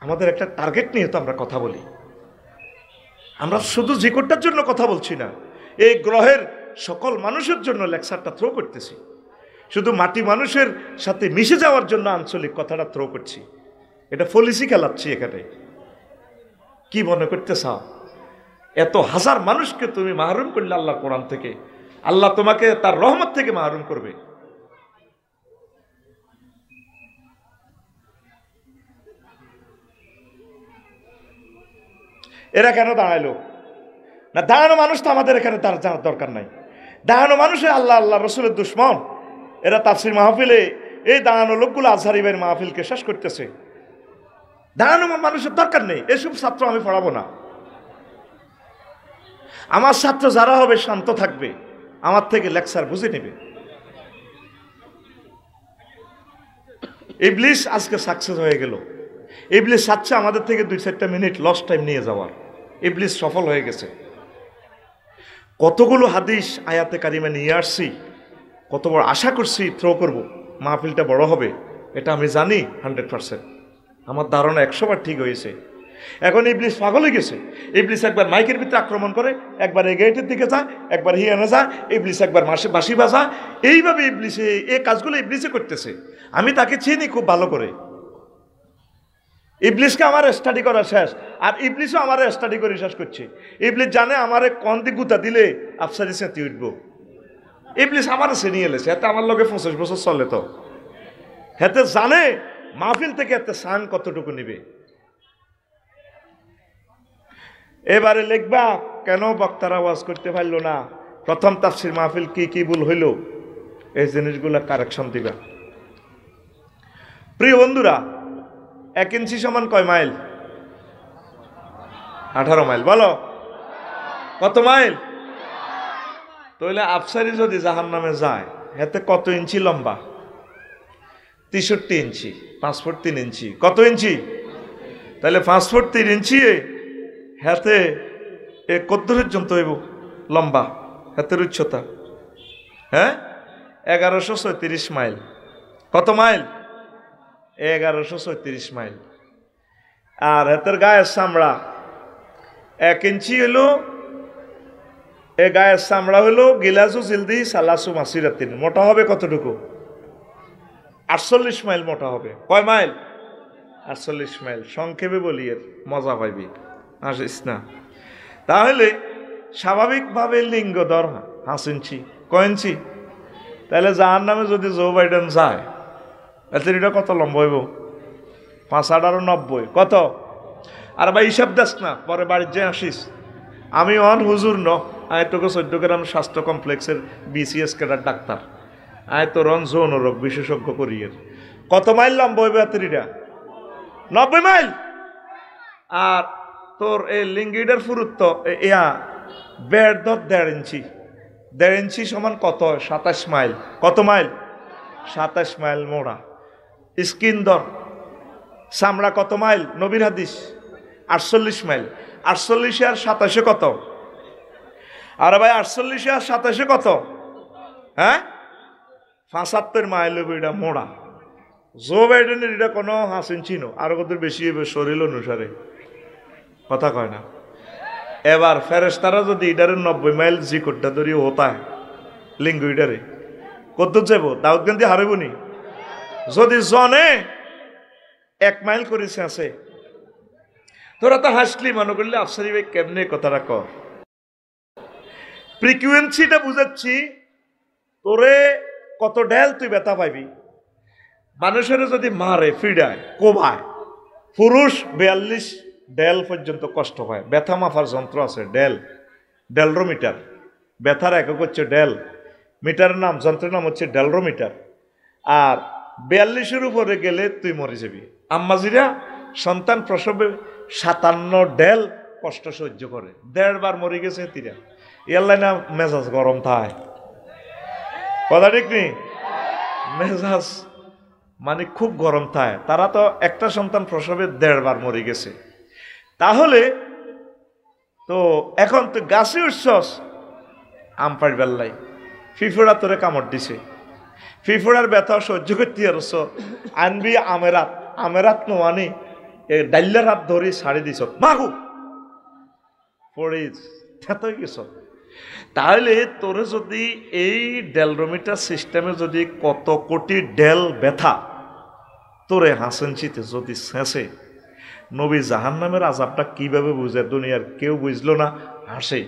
আমাদের একটা টার্গেট নিয়ে তো আমরা কথা বলি। আমরা শুধু জিকরটার জন্য কথা বলছি না, এই গ্রহের সকল মানুষের জন্য লেকচারটা থ্রো করতেছি। শুধু মাটি মানুষের সাথে মিশে যাওয়ার জন্য আঞ্চলিক কথাটা থ্রো করছি। এটা পলিসি খেলাচ্ছি এখানে। কি মনে করতে চাও? এত হাজার মানুষকে তুমি মাহরুম করলে আল্লাহর কোরআন থেকে, আল্লাহ তোমাকে তার রহমত থেকে মাহরুম করবে। এরা কেন দাঁড়াইলো না? দাঁড়ানো মানুষ তো আমাদের এখানে তার জানার দরকার নাই। দাঁড়ানো মানুষে আল্লাহ আল্লাহ রসুলের দুশ্মন। এরা তাফসির মাহফিলে এই দাঁড়ানো লোকগুলো আজহারি ভাইয়ের মাহফিলকে শেষ করতেছে। দাঁড়ানো মানুষের দরকার নেই। এসব ছাত্র আমি পড়াবো না। আমার ছাত্র যারা হবে শান্ত থাকবে, আমার থেকে লেকচার বুঝে নেবে। ইবলিস আজকে সাকসেস হয়ে গেল। ইবলিস চাচ্ছে আমাদের থেকে 2-4টা মিনিট লস টাইম নিয়ে যাওয়ার। ইবলিস সফল হয়ে গেছে। কতগুলো হাদিস আয়াতে কারিমা নিয়ে আসছি, কত বড় আশা করছি থ্রো করব, মাহফিলটা বড় হবে, এটা আমি জানি 100%। আমার ধারণা 100 বার ঠিক হয়েছে। এখন ইবলিস পাগল হয়ে গেছে। ইবলিস একবার মাইকের ভিতরে আক্রমণ করে, একবার এই গেটের দিকে যায়, একবার হিয়ানে যায়, ইবলিস একবার বাঁশি বাজায়। এইভাবে ইবলিসে এই কাজগুলো ইবলিসে করতেছে। আমি তাকে চিনি খুব ভালো করে। ইবলিসকে আমার স্টাডি করা শেষ, আর ইবলিসও আমার স্টাডি করে শেষ করছে। ইবলিস জানে আমারে কোন দিক গুতা দিলে আফসারি সেঁতি উঠব। ইবলিস আমার শ্রেণী এলেছে, এতে আমার লগে 25 বছর চলে। তো হেতে জানে মাহফিল থেকে এতে সাং কতটুকু নিবে। এবারে লিখবা কেন বক্তারা ওয়াজ করতে পারলো না, প্রথম তাফসির মাহফিল কি কি ভুল হইল, এই জিনিসগুলা কারেকশন দিবা। প্রিয় বন্ধুরা, 1 ইঞ্চি সমান কয় মাইল? 18 মাইল। বলো কত মাইল? তাহলে আফসারি যদি জাহান্নামে যায়, এতে কত ইঞ্চি লম্বা? 63 ইঞ্চি, 5 ফুট 3 ইঞ্চি। কত ইঞ্চি? তাহলে 5 ফুট 3 ইঞ্চি হাতে কত পর্যন্ত হইব লম্বা, হাতের উচ্চতা? হ্যাঁ, 1136 মাইল। কত মাইল? 1136 মাইল। আর হাতের গায়ের চামড়া 1 ইঞ্চি হইল, এ গায়ের চামড়া হইল গিলাসু জিলদি সালাসু মাসিরাতিন। মোটা হবে কতটুকু? 48 মাইল মোটা হবে। কয় মাইল? 48 মাইল। সংক্ষেপে বলি, এর মজা পাইবি, আসিস না। তাহলে স্বাভাবিকভাবে লিঙ্গ দর 5 ইঞ্চি। কয় ইঞ্চি? তাহলে যার নামে যদি জো বাইডেন যায়, তাহলে এটা কত লম্বা হইব? 5×18 = 90। কত? আর ভাই হিসাব দাস না, পরে বাড়ির যে আসিস। আমি অন হুজুর ন, আয় তোকে 14 গ্রাম স্বাস্থ্য কমপ্লেক্সের BCS কেটার ডাক্তার, আয় তো রন যৌন রোগ বিশেষজ্ঞ করিয়ের। কত মাইল লম্বা হইবে হাতেরিটা? 90 মাইল। আর তোর এই লিঙ্গিটার পুরুত্ব ইয়া বেড় ধর 1.5 ইঞ্চি। 1.5 ইঞ্চি সমান কত? 27 মাইল। কত মাইল? 27 মাইল মোড়া। স্কিন ধর, চামড়া কত মাইল? নবীর হাদিস 48 মাইল। 48 আর 27 কত? আর ভাই 48 আর 27 কত? হ্যাঁ, 75 মাইল হইব এটা মোড়া। জো বাইডেনের এটা কোনো 5 ইঞ্চি নো, আরো কত বেশি হইবে শরীর অনুসারে। কথা কয় না। এবার ফেরেশতারা যদি ইডারে 90 মাইল জি কোটটা ধরি হতা লিঙ্গ ইডারে কত যাব? দাউদগঞ্জে হারিবনি। যদি জনে 1 মাইল করেছে আছে, তোরা তো হাসলি, মনে করলে আফসারি ভাই কেমনে কথাটা কর। ফ্রিকুয়েন্সিটা বুঝাচ্ছি, তোরে কত ডেল তুই ব্যথা পাইবি। মানুষের যদি মারে, ফিডায়, কোবায়, পুরুষ 42 ডেল পর্যন্ত কষ্ট পায়। ব্যথা মাফার যন্ত্র আছে, ডেলরোমিটার। ব্যথার একক হচ্ছে ডেল, মিটারের নাম, যন্ত্রের নাম হচ্ছে ডেলরোমিটার। আর 42-এর উপরে গেলে তুই মরে যাবি। আম্মাজিরা সন্তান প্রসবে 57 ডেল কষ্ট সহ্য করে, 1.5 বার মরে গেছে তিরা। ইয়াল্লাই না মেজাজ গরম থায়, কথা ঠিক নেই? মেজাজ মানে খুব গরম থায়। তারা তো একটা সন্তান প্রসবে 1.5 বার মরে গেছে। তাহলে তো এখন তুই গাছে উঠছস, আম পাড়বার লাই, ফিফুড়া তোরে কামড় দিছে, ফিফুড়ার ব্যথা সহ্য করতে পারছ, আনবি আমেরাত নোয়ানি ডাইলার হাত ধরি ছাড়ি দিছ, মাগু পড়ে গেছ। তাহলে তোরে যদি এই ডেলরোমিটার সিস্টেমে যদি কত কোটি ডেল ব্যথা তোরে হাসেনচিতে যদি শেষে, নবী জাহান্নামের আযাবটা কিভাবে বুঝে দুনিয়ার কেউ বুঝলো না, হাসে।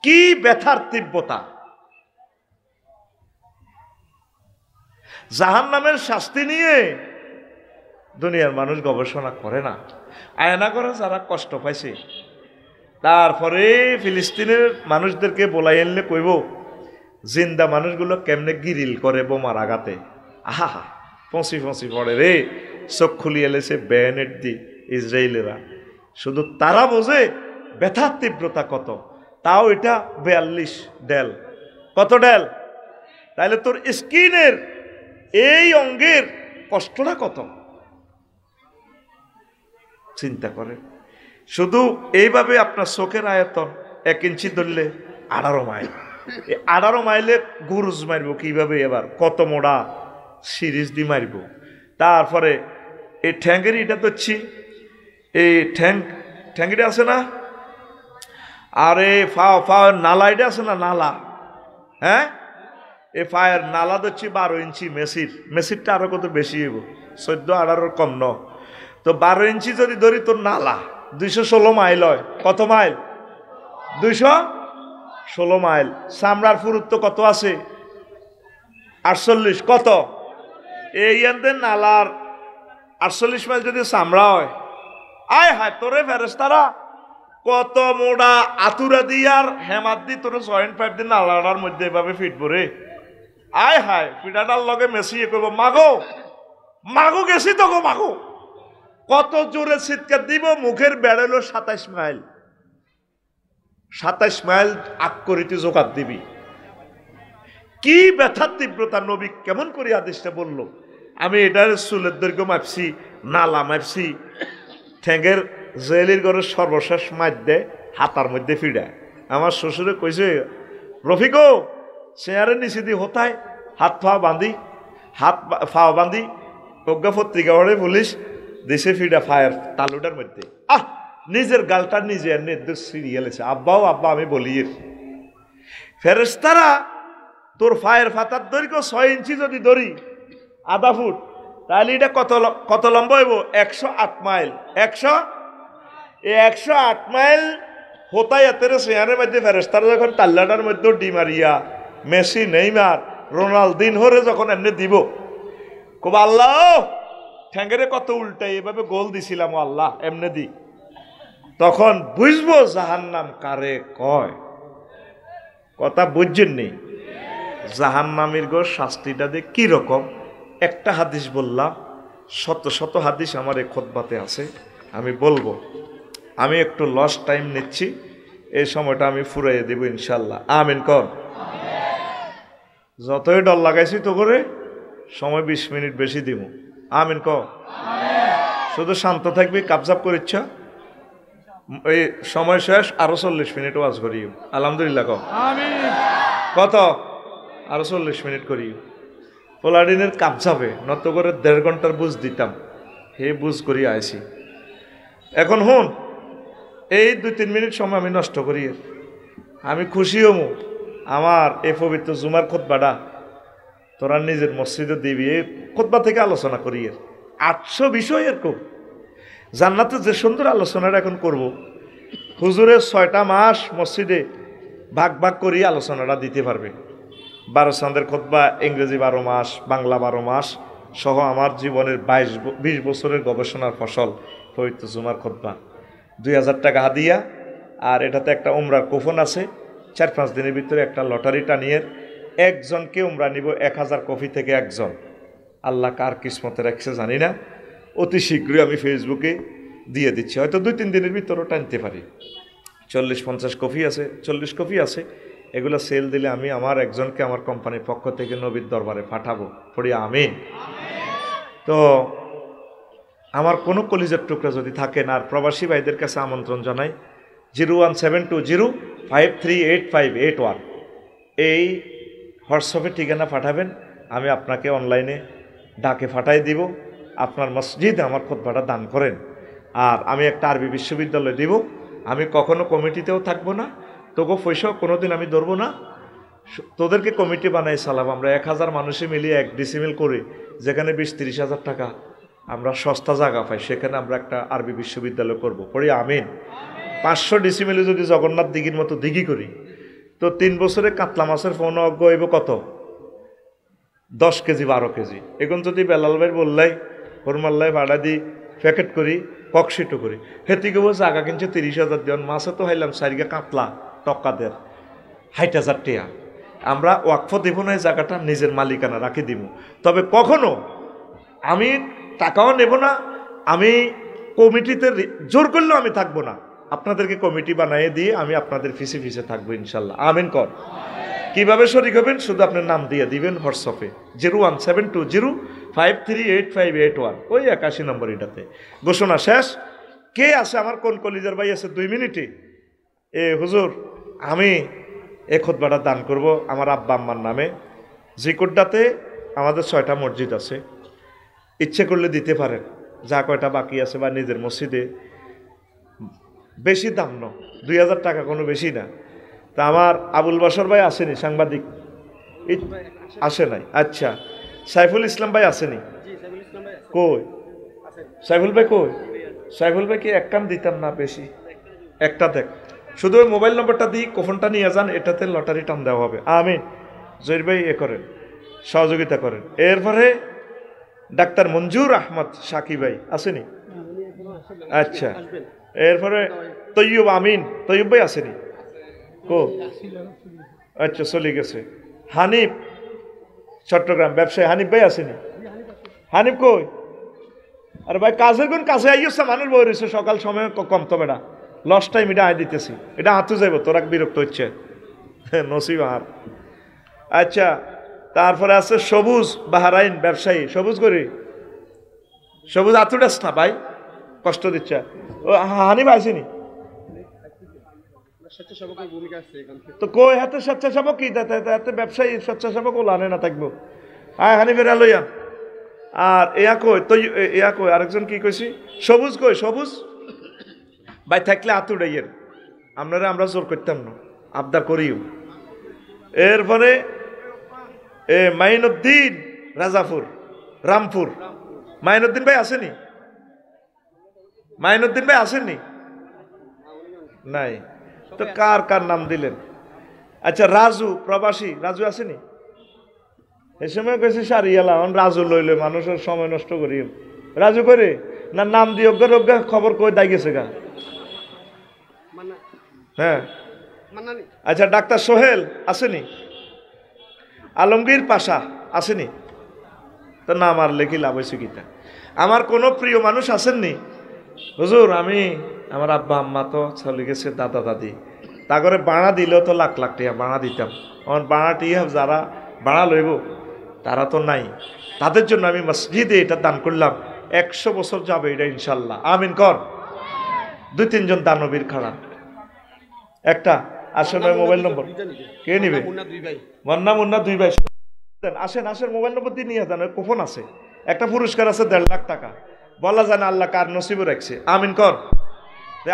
কি ব্যথার তীব্রতা! জাহান্নামের শাস্তি নিয়ে দুনিয়ার মানুষ গবেষণা করে না, আয়না করে যারা কষ্ট পাইছে। তারপরে ফিলিস্তিনের মানুষদেরকে বলাই আনলে কইব জিন্দা মানুষগুলো কেমনে গিরিল করে বোমার আঘাতে। আহা, ফসি পড়ে রে, চোখ খুলিয়ে এলেছে বেনেট দি ইসরায়েলেরা। শুধু তারা বোঝে ব্যথার তীব্রতা কত। তাও এটা 42 ডেল। কত ডেল? তাহলে তোর স্কিনের এই অঙ্গের কষ্টটা কত চিন্তা করে। শুধু এইভাবে আপনার চোখের আয়তন 1 ইঞ্চি ধরলে 18 মাইল। এই 18 মাইলে গুরুজ মারব কিভাবে? এবার কত মোড়া সিরিজ দিয়ে মারব। তারপরে এই ঠ্যাঙ্গের এটা ধরছি, এই ঠ্যাঙ্গিটা আছে না, আর এই ফাওয়ার নালা এটা আছে না, নালা, হ্যাঁ, এই ফায়ার নালা ধরছি 12 ইঞ্চি। মেসিরটা আরো কত বেশি হইব, 14-18 কম ন। তো 12 ইঞ্চি যদি ধরি তোর নালা 216 মাইল হয়। কত মাইল? 216 মাইল। চামড়ার পুরুত্ব কত আছে? 48। কত? এই নালার 48 মাইল যদি চামড়া হয়, আয় হায় তোরে ফেরেশতারা কত মোড়া আতুরা দিয়ার হেমাত দি তোরে 6.5 দিন নালাটার মধ্যে এভাবে ফিটবো রে। আয় হায় ফিটাটার লগে মেসিয়ে কইব, মাগো গেছি তো গো মাগো। কত জোরে চিৎকার দিব, মুখের বেড়ালো 27 মাইল। 27 মাইল আগ করিতে জোকাত দিবি। কি ব্যথার তীব্রতা! নবী কেমন করে আদেশটা বলল, আমি এটার চুলের দৈর্ঘ্য মাপছি, নালা মাপছি, ঠ্যাঙ্গের জেলির ঘরের সর্বশেষ মাধ্যে হাতার মধ্যে ফিডা। আমার শ্বশুরে কইছে, রফিকো চেয়ারের নিচে দিয়ে হতায় হাত পা বাঁধি, হাত পা বাঁধি, প্রজ্ঞা পত্রিকা পড়ে পুলিশ দেশে ফিডা ফায়ার তালুটার মধ্যে। নিজের গালটা নিজে নির্দেশ সিরিয়ালেছে। আব্বাও আব্বা আমি বলি, ফেরেশতারা তোর ফায়ার ফাতার দৈর্ঘ্য 6 ইঞ্চি যদি ধরি, আধা ফুট, তাহলে এটা কত লম্বা হইব? 108 মাইল। 108 মাইল হোতায় এতের চেয়ারের মধ্যে ফেরেশতারা যখন তাল্লাটার মধ্যে ডিমারিয়া, মেসি, নেইমার, রোনালদিনহোরে যখন এমনি দিব, কব আল্লাহ ঠ্যাঙ্গেরে কত উল্টাই এভাবে গোল দিছিলাম আল্লাহ এমনি দি, তখন বুঝবো জাহান্নাম কারে কয়। কথা বুঝছেন নি? জাহান্নামীর গো শাস্তিটা দিয়ে কি রকম? একটা হাদিস বললাম, শত শত হাদিস আমার এই খুতবাতে আছে, আমি বলবো। আমি একটু লস টাইম নিচ্ছি, এই সময়টা আমি ফুরাইয়ে দেব ইনশাল্লাহ। আমিন কর। যতই ডর লাগাইছি তো করে সময় 20 মিনিট বেশি দিব। আমিন কর। শুধু শান্ত থাকবি, কাবজাব করিচ্ছ, ওই সময় শেষ, আরো 40 মিনিট ওয়াজ করি। আলহামদুলিল্লাহ কর। কত? আরো 40 মিনিট করি। পোলাডিনের কাবজাবে নত করে 1.5 ঘন্টার বুঝ দিতাম, হে বুঝ করি আইছি। এখন হুন, এই 2-3 মিনিট সময় আমি নষ্ট করি। আমি খুশি হমু আমার এই পবিত্র জুমার খুতবাটা তোরা নিজের মসজিদে দিবি। এই খুতবা থেকে আলোচনা করি 800 বিষয় এরকম। জান্নাতে যে সুন্দর আলোচনাটা এখন করব, হুজুরের 6টা মাস মসজিদে ভাগ ভাগ করি আলোচনাটা দিতে পারবে। 12 চাঁদের খুতবা, ইংরেজি 12 মাস, বাংলা 12 মাস সহ আমার জীবনের 20 বছরের গবেষণার ফসল পবিত্র জুমার খুতবা। 2000 টাকা হাদিয়া, আর এটাতে একটা উমরার কুপন আছে। 4-5 দিনের ভিতরে একটা লটারি টানিয়ে একজনকে উমরা নিব, 1000 কপি থেকে একজন। আল্লাহ কার কিসমতে রাখছে জানি না, অতি শীঘ্রই আমি ফেসবুকে দিয়ে দিচ্ছি, হয়তো 2-3 দিনের ভিতরেও টানতে পারি। 40-50 কপি আছে, 40 কপি আছে। এগুলো সেল দিলে আমি আমার একজনকে আমার কোম্পানির পক্ষ থেকে নবীর দরবারে পাঠাবো। পড়ি আমিন। তো আমার কোনো কলিজার টুকরা যদি থাকেন, আর প্রবাসী ভাইদের কাছে আমন্ত্রণ জানাই, 01720538581 এই হোয়াটসঅ্যাপে ঠিকানা পাঠাবেন, আমি আপনাকে অনলাইনে ডাকে পাঠাই দিব। আপনার মসজিদে আমার খুতবাটা দান করেন। আর আমি একটা আরবি বিশ্ববিদ্যালয় দিব। আমি কখনো কমিটিতেও থাকবো না, তোকে পয়সাও কোনোদিন আমি ধরবো না। তোদেরকে কমিটি বানাই সালাম। আমরা 1000 মানুষে মিলিয়ে 1 ডিসিমিল করি, যেখানে 20-30 হাজার টাকা আমরা সস্তা জায়গা পাই, সেখানে আমরা একটা আরবি বিশ্ববিদ্যালয় করব। পড়ি আমিন। 500 ডিসিমিলে যদি জগন্নাথ দিঘির মতো দিঘি করি, তো 3 বছরে কাতলা মাছের ফোন অজ্ঞ হইব কত? 10 কেজি 12 কেজি। এখন যদি বেলাল ভাই বললাই হরমাল্লাই ভাড়া দিই প্যাকেট করি, ককশিটও করি, হেতিকে বলছে জাগা কিনছে 30,000 দিন, মাছে তো হাইলাম 4 কাতলা টক্কাদের 60,000 টাকা। আমরা ওয়াকফ দেব না, এই জায়গাটা নিজের মালিকানা রাখি দিব। তবে কখনো আমি টাকাও নেব না, আমি কমিটিতে জোর করলেও আমি থাকবো না। আপনাদেরকে কমিটি বানিয়ে দিয়ে আমি আপনাদের ফিসে ফিসে থাকবো ইনশাল্লাহ। আমিন কর। কিভাবে শরীক হবেন? শুধু আপনার নাম দিয়ে দিবেন হোয়াটসঅ্যাপে 01720538581, ওই 81 নম্বর এটাতে। ঘোষণা শেষ। কে আছে আমার? কোন কলিজার ভাই আছে? 2 মিনিটে হুজুর আমি এ খুতবাটা দান করব আমার আব্বা আম্মার নামে। জিকুড্ডাতে আমাদের 6টা মসজিদ আছে, ইচ্ছে করলে দিতে পারেন, যা কয়টা বাকি আছে, বা নিজের মসজিদে। বেশি দাম না, 2000 টাকা, কোনো বেশি না। তা আমার আবুল বাসর ভাই আসেনি, সাংবাদিক আসে নাই। আচ্ছা, সাইফুল ইসলাম ভাই আসেনি? কই সাইফুল ভাই? কই সাইফুল ভাই? কি এক কান দিতাম না বেশি, একটা দেখ, শুধু ওই মোবাইল নম্বরটা দিই, কোফনটা নিয়ে যান, এটাতে লটারি টান দেওয়া হবে। আমিন। জহির ভাই করেন, সহযোগিতা করেন। এরপরে ডাক্তার মঞ্জুর আহমদ সাকি ভাই আসেনি? আচ্ছা, এরপরে তৈয়ব আমিন, তৈয়ব ভাই আসেনি? কো আচ্ছা, চলে গেছে। হানিফ চট্টগ্রাম ব্যবসায়ী, হানিফ ভাই আসেনি? হানিফ কই? আরে ভাই কাজের কোন কাছে আইসা মানুষ বই রয়েছে, সকাল সময় কম তো বেটা, লস টাইম এটা আয় দিতেছি, এটা হাতু যাইব, তোরা বিরক্ত হচ্ছে নসিব আর। আচ্ছা, তারপরে আছে সবুজ বাহারাইন ব্যবসায়ী, সবুজ করি, সবুজ আতুডাস না ভাই, কষ্ট দিচ্ছে। ও হানিফ আসেনি তো কই হাতে স্বেচ্ছাসেবক কি হাতে ব্যবসায়ী স্বেচ্ছাসেবক ও লানে না থাকবো। হ্যাঁ হানিফের লইয়া। আর ইয়া কই আরেকজন কি কইছি, সবুজ কই, সবুজ ভাই থাকলে আতুডাইয়ের আপনারা আমরা জোর করতাম না, আবদার করিও। এরপরে মাইনুদ্দিন রাজাপুর, রামপুর, মাইনুদ্দিন ভাই আসেনি? মাইনুদ্দিন ভাই আসেননি? নাই তো কার কার নাম দিলেন? আচ্ছা রাজু প্রবাসী, রাজু আসেনি? এই সময় কেছি সারিয়ালা রাজু লইলে মানুষের সময় নষ্ট করি। রাজু করে না নাম দিয়ে অজ্ঞা খবর কই দাই গেছে গা। হ্যাঁ আচ্ছা ডাক্তার সোহেল আসেনি? আলমগীর পাশা আসেনি? তো না আমার লেখি লাভ হয়েছে কিতা। আমার কোনো প্রিয় মানুষ আসেননি? হুজুর আমি আমার আব্বা আম্মা তো চলে গেছে, দাদা দাদি, তা করে বাড়া দিলেও তো লাখ লাখ টাকা বাড়া দিতাম। আমার বাড়াটি যারা বাড়া লইব তারা তো নাই, তাদের জন্য আমি মসজিদে এটা দান করলাম, 100 বছর যাবে এটা ইনশাল্লাহ। আমিন কর। 2-3 জন দানবীর খাড়া। একটা আসলে মোবাইল নম্বর কে নিবে? মুন্না 2 ভাই আসেন, আসেন মোবাইল নম্বর দিয়ে নিয়ে যান, কুপন আছে, একটা পুরস্কার আছে 1.5 লাখ টাকা। বলা যায় না আল্লাহ কার নসিবে রাখছে। আমিন কর।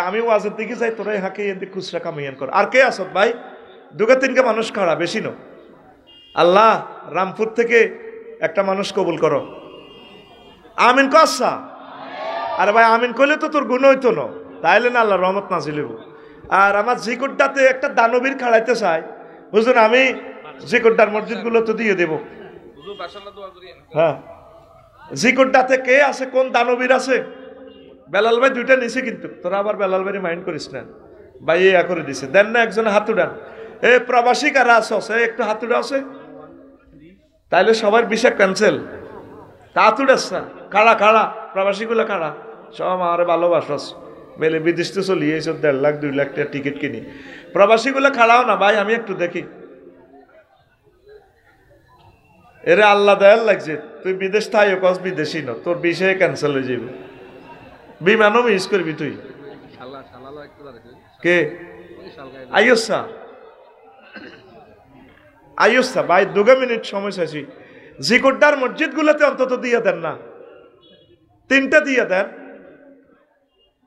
আমি ওয়াজের দিকে যাই, তোরাই হাঁকে এদিকে খুচরা কামাইয়ান কর। আর কে আসত ভাই? 2-3কে মানুষ খাড়া, বেশি ন। আল্লাহ রামপুর থেকে একটা মানুষ কবুল করো। আমিন কসা। আরে ভাই আমিন করলে তো তোর গুণ হইতো না, তাইলে না আল্লাহ রহমত নাজিল হইব। আর আমার জিকুড্ডাতে একটা দানবীর খাড়াইতে চাই, বুঝুন আমি জিকুড্ডার মসজিদগুলো তো দিয়ে দেব। হ্যাঁ জিকুড্ডাতে কে আছে, কোন দানবীর আছে? বেলাল ভাই 2টা নিছে, কিন্তু তোরা আবার বেলাল ভাই মাইন্ড করিস না ভাই, এ করে দিছে। দেন না একজন হাত উড়ান। প্রবাসী কারা আছে একটু হাত উড়া আছে, তাইলে সবার ভিসা ক্যান্সেল। তা হাত উড়াস না, খাড়া খাড়া প্রবাসীগুলো খাড়া, সব আমার ভালোবাসাস মেলে বিদেশ তো চলিয়ে 1.5 লাখ 2 লাখ টাকা টিকিট কিনি। প্রবাসীগুলো খাড়াও না ভাই, আমি একটু দেখি। এরে আল্লাহ দয়াল লাগছে, তুই বিদেশ থাই কস বিদেশি ন, তোর বিষয়ে ক্যান্সেল হয়ে যাবে, বিমানও মিস করবি তুই। কে আইসা আইসা ভাই 2 মিনিট সময় চাইছি। জিকোড্ডার মসজিদ গুলোতে অন্তত দিয়ে দেন না, 3টা দিয়ে দেন,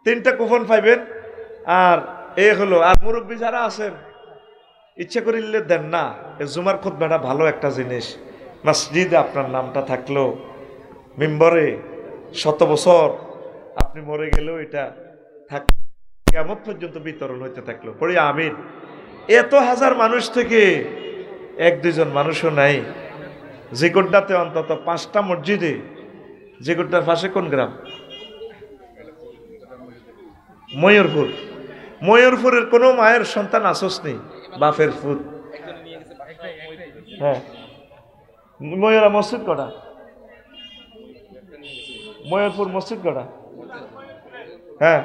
3টা কুপন পাইবেন। আর এ হলো, আর মুরব্বী যারা আছেন ইচ্ছা করিলে দেন না। জুমার খুতবাটা ভালো একটা জিনিস, মসজিদে আপনার নামটা থাকলো, মিম্বরে 100 বছর আপনি মরে গেলেও এটা থাক, কিয়ামত পর্যন্ত বিতরণ হইতে থাকলো। পড়ি আমিন। এত হাজার মানুষ থেকে 1-2 জন মানুষও নাই। জিকোড্ডাতে অন্তত 5টা মসজিদে। জিকোড্ডার পাশে কোন গ্রাম? ময়ূরপুর। ময়ূরপুরের কোনো মায়ের সন্তান আসস নেই, বাপের ফুট। হ্যাঁ ময়ূরা মসজিদ কটা? ময়ূরপুর মসজিদ কটা? হ্যাঁ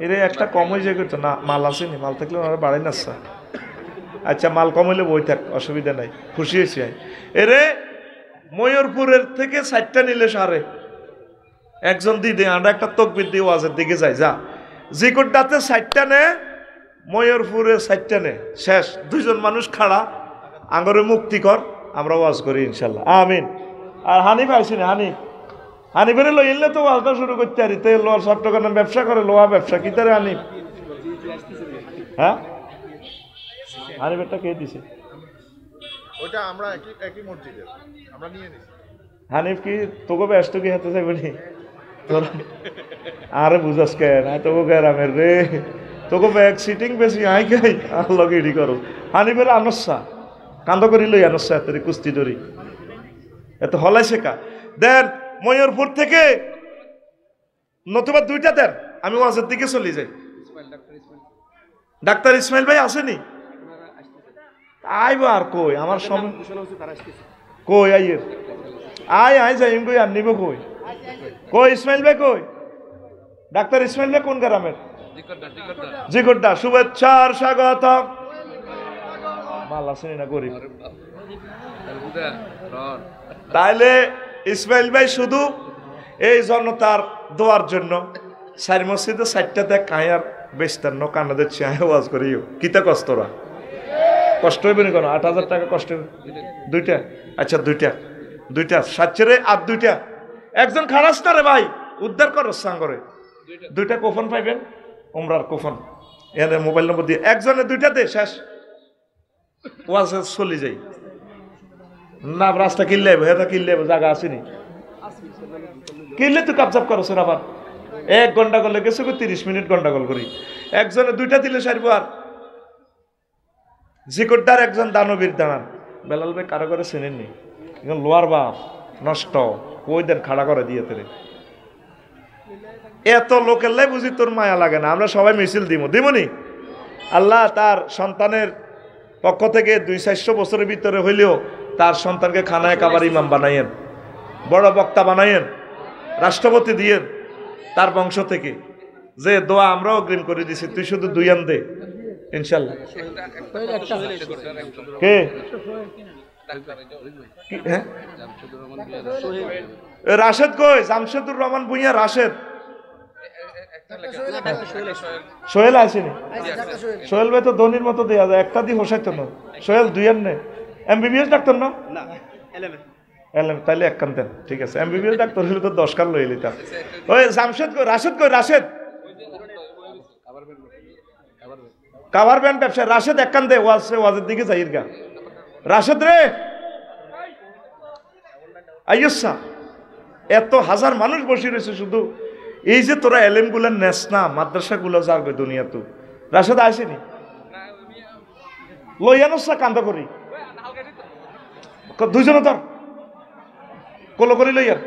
এর একটা কম হয়ে যায় করতো না, মাল আসেনি, মাল থাকলে ওনারা বাড়াই না। আচ্ছা মাল কম হইলে বই থাক, অসুবিধা নাই, খুশি হয়েছি। এরে ময়ূরপুরের থেকে 4টা নিলে সারে একজন দিদি, আমরা একটা তকবির দিয়ে ওয়াজের দিকে যাই। যা জিকোড্ডাতে 4টা নে, ময়ূরপুরে 4টা নে, শেষ। 2 জন মানুষ খাড়া, আঙ্গরে মুক্তি কর, আমরা ওয়াজ করি ইনশাল্লাহ। আমিন। আর হানিফ আইসিনি, হানিফের লইলে তো ওয়াজটা শুরু করতে পারি। তো লোহার চট্টগ্রাম ব্যবসা করে, লোহা ব্যবসা কি তারে হানিফ? হ্যাঁ হানিফেরটা কে দিছে? ওটা আমরা একই মসজিদে আমরা নিয়ে নিছি। হানিফ কি তোকে ব্যস্ত কি হাতে চাইবি নি? আরে বুঝাস কেন, তোকে গ্রামের রে, তোকে ব্যাগ সিটিং বেশি আই খাই আল্লাহ ইডি করো। হানিফের আনসা কান্দ করি লই, আনসা এত কুস্তি ধরি, এত হলাই শেখা। দেন ময়ূরপুর থেকে নতুবা 2টা দেন, আমি ওয়াজের দিকে চলে যাই। ডাক্তার ইসমাইল ভাই আসেনি? আইব আর কই আমার সময় কই আইয়ের আয় যাইম কই আর নিব কই? কই ইসমাইল ভাই কই? ডাক্তার ইসমাইল ভাই কোন গ্রামের? জিকোড্ডা। শুভেচ্ছার স্বাগতম। মাল আসেনি না গরিব। তাইলে ইসমাইল ভাই শুধু এই জনতার দোয়ার জন্য 4 মসজিদে 4টা দেখ কায়ার বেস্তান্ন কান্নাদের চেয়ে ওয়াজ করিও কিতা কষ্টরা কষ্ট হইবে না কেন? 8,000 টাকা কষ্ট হইবে। 2টা আচ্ছা 2টা 7 আর 2টা একজন খারাস না রে ভাই উদ্ধার করো সাঙ্গরে 2টা কোফন পাইবেন উমরার কোফন এর মোবাইল নম্বর দিয়ে একজনে 2টা দে শেষ ওয়াজ চলে যাই না রাস্তা কিনলে এটা কিনলে জায়গা আসেনি কিনলে তুই কাপচাপ করো সে আবার 1 ঘন্টা করলে গেছে 30 মিনিট গন্ডাগোল করি একজনে 2টা দিলে সারবো। আর জিকোড্ডার একজন দানবীর দাঁড়ান বেলাল ভাই কারো করে চেনেননি লোয়ার বাপ নষ্ট ওই দেন খাড়া করে দিয়ে তেরে এত লোকের লাই বুঝি তোর মায়া লাগে না আমরা সবাই মিছিল দিমনি আল্লাহ তার সন্তানের পক্ষ থেকে 200-400 বছরের ভিতরে হইলেও তার সন্তানকে খানায় কাবার ইমাম বানাইয়েন বড় বক্তা বানাইয়েন রাষ্ট্রপতি দিয়েন তার বংশ থেকে যে দোয়া আমরাও অগ্রিম করে দিছি তুই শুধু 2 আন দে ইনশাল্লাহ। কে রাশেদ কই জামশেদুর রহমান ভুঁইয়া রাশেদ সোহেল আসেনি সোহেল ভাই তো ধোনির মতো দেওয়া যায় একটা দিয়ে হোসাইতো না সোহেল 2 আন নে এমবিবিএস ডাক্তার না এলএম তাইলে 1 কান দেন ঠিক আছে এমবিবিএস ডাক্তার হলে তো 10 কান লই লিতাম। ওই জামশেদ কই রাশেদ কই রাশেদ কাভার ব্যান্ড ব্যবসা রাশেদ 1 কান দে ওয়াজের দিকে যাইর গা রাশেদ রে আইয়সা এত হাজার মানুষ বসে রয়েছে শুধু এই যে তোরা এলেম গুলা নেস না মাদ্রাসা গুলো যাবে দুনিয়া তো রাশেদ আসেনি লইয়ানোসা কান্দা করি 2 জন তোর কলো করি লইয়ার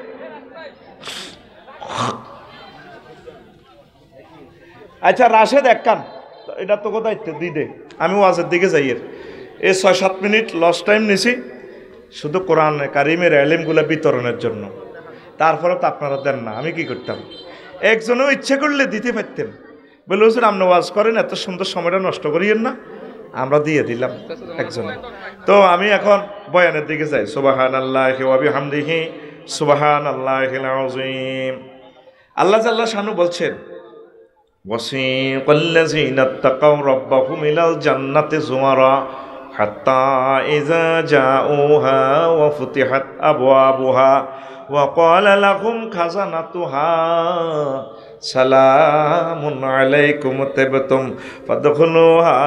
আচ্ছা রাশেদ 1 কান এটা তো দায়িত্ব দিই দে আমি ওয়াজের দিকে যাই এর এই 6-7 মিনিট লস টাইম নিছি শুধু কোরআন কারিমের এলেমগুলো বিতরণের জন্য তারপরে তো আপনারা দেন না আমি কি করতাম একজনও ইচ্ছে করলে দিতে পারতেন বলে হুজুর আপনি ওয়াজ করেন এত সুন্দর সময়টা নষ্ট করিয়েন না আমরা দিয়ে দিলাম একজনে। তো আমি এখন বয়ানের দিকে যাই সুবহানাল্লাহি ওয়া বিহামদিহি সুবহানাল্লাহিল আযীম। আল্লাহ জাল্লা শানু বলছেন ওয়াসিকাল্লাযীনা তাকাউ রাব্বাহুম ইলাল জান্নাতি যুমারা হাত্তা ইযা জাউহা ওয়া ফুতিহাত আবওয়াবুহা ওয়া ক্বালা লাহুম খাযানাতুহা সালামুন আলাইকুম তিবতুম ফাদখুলুহা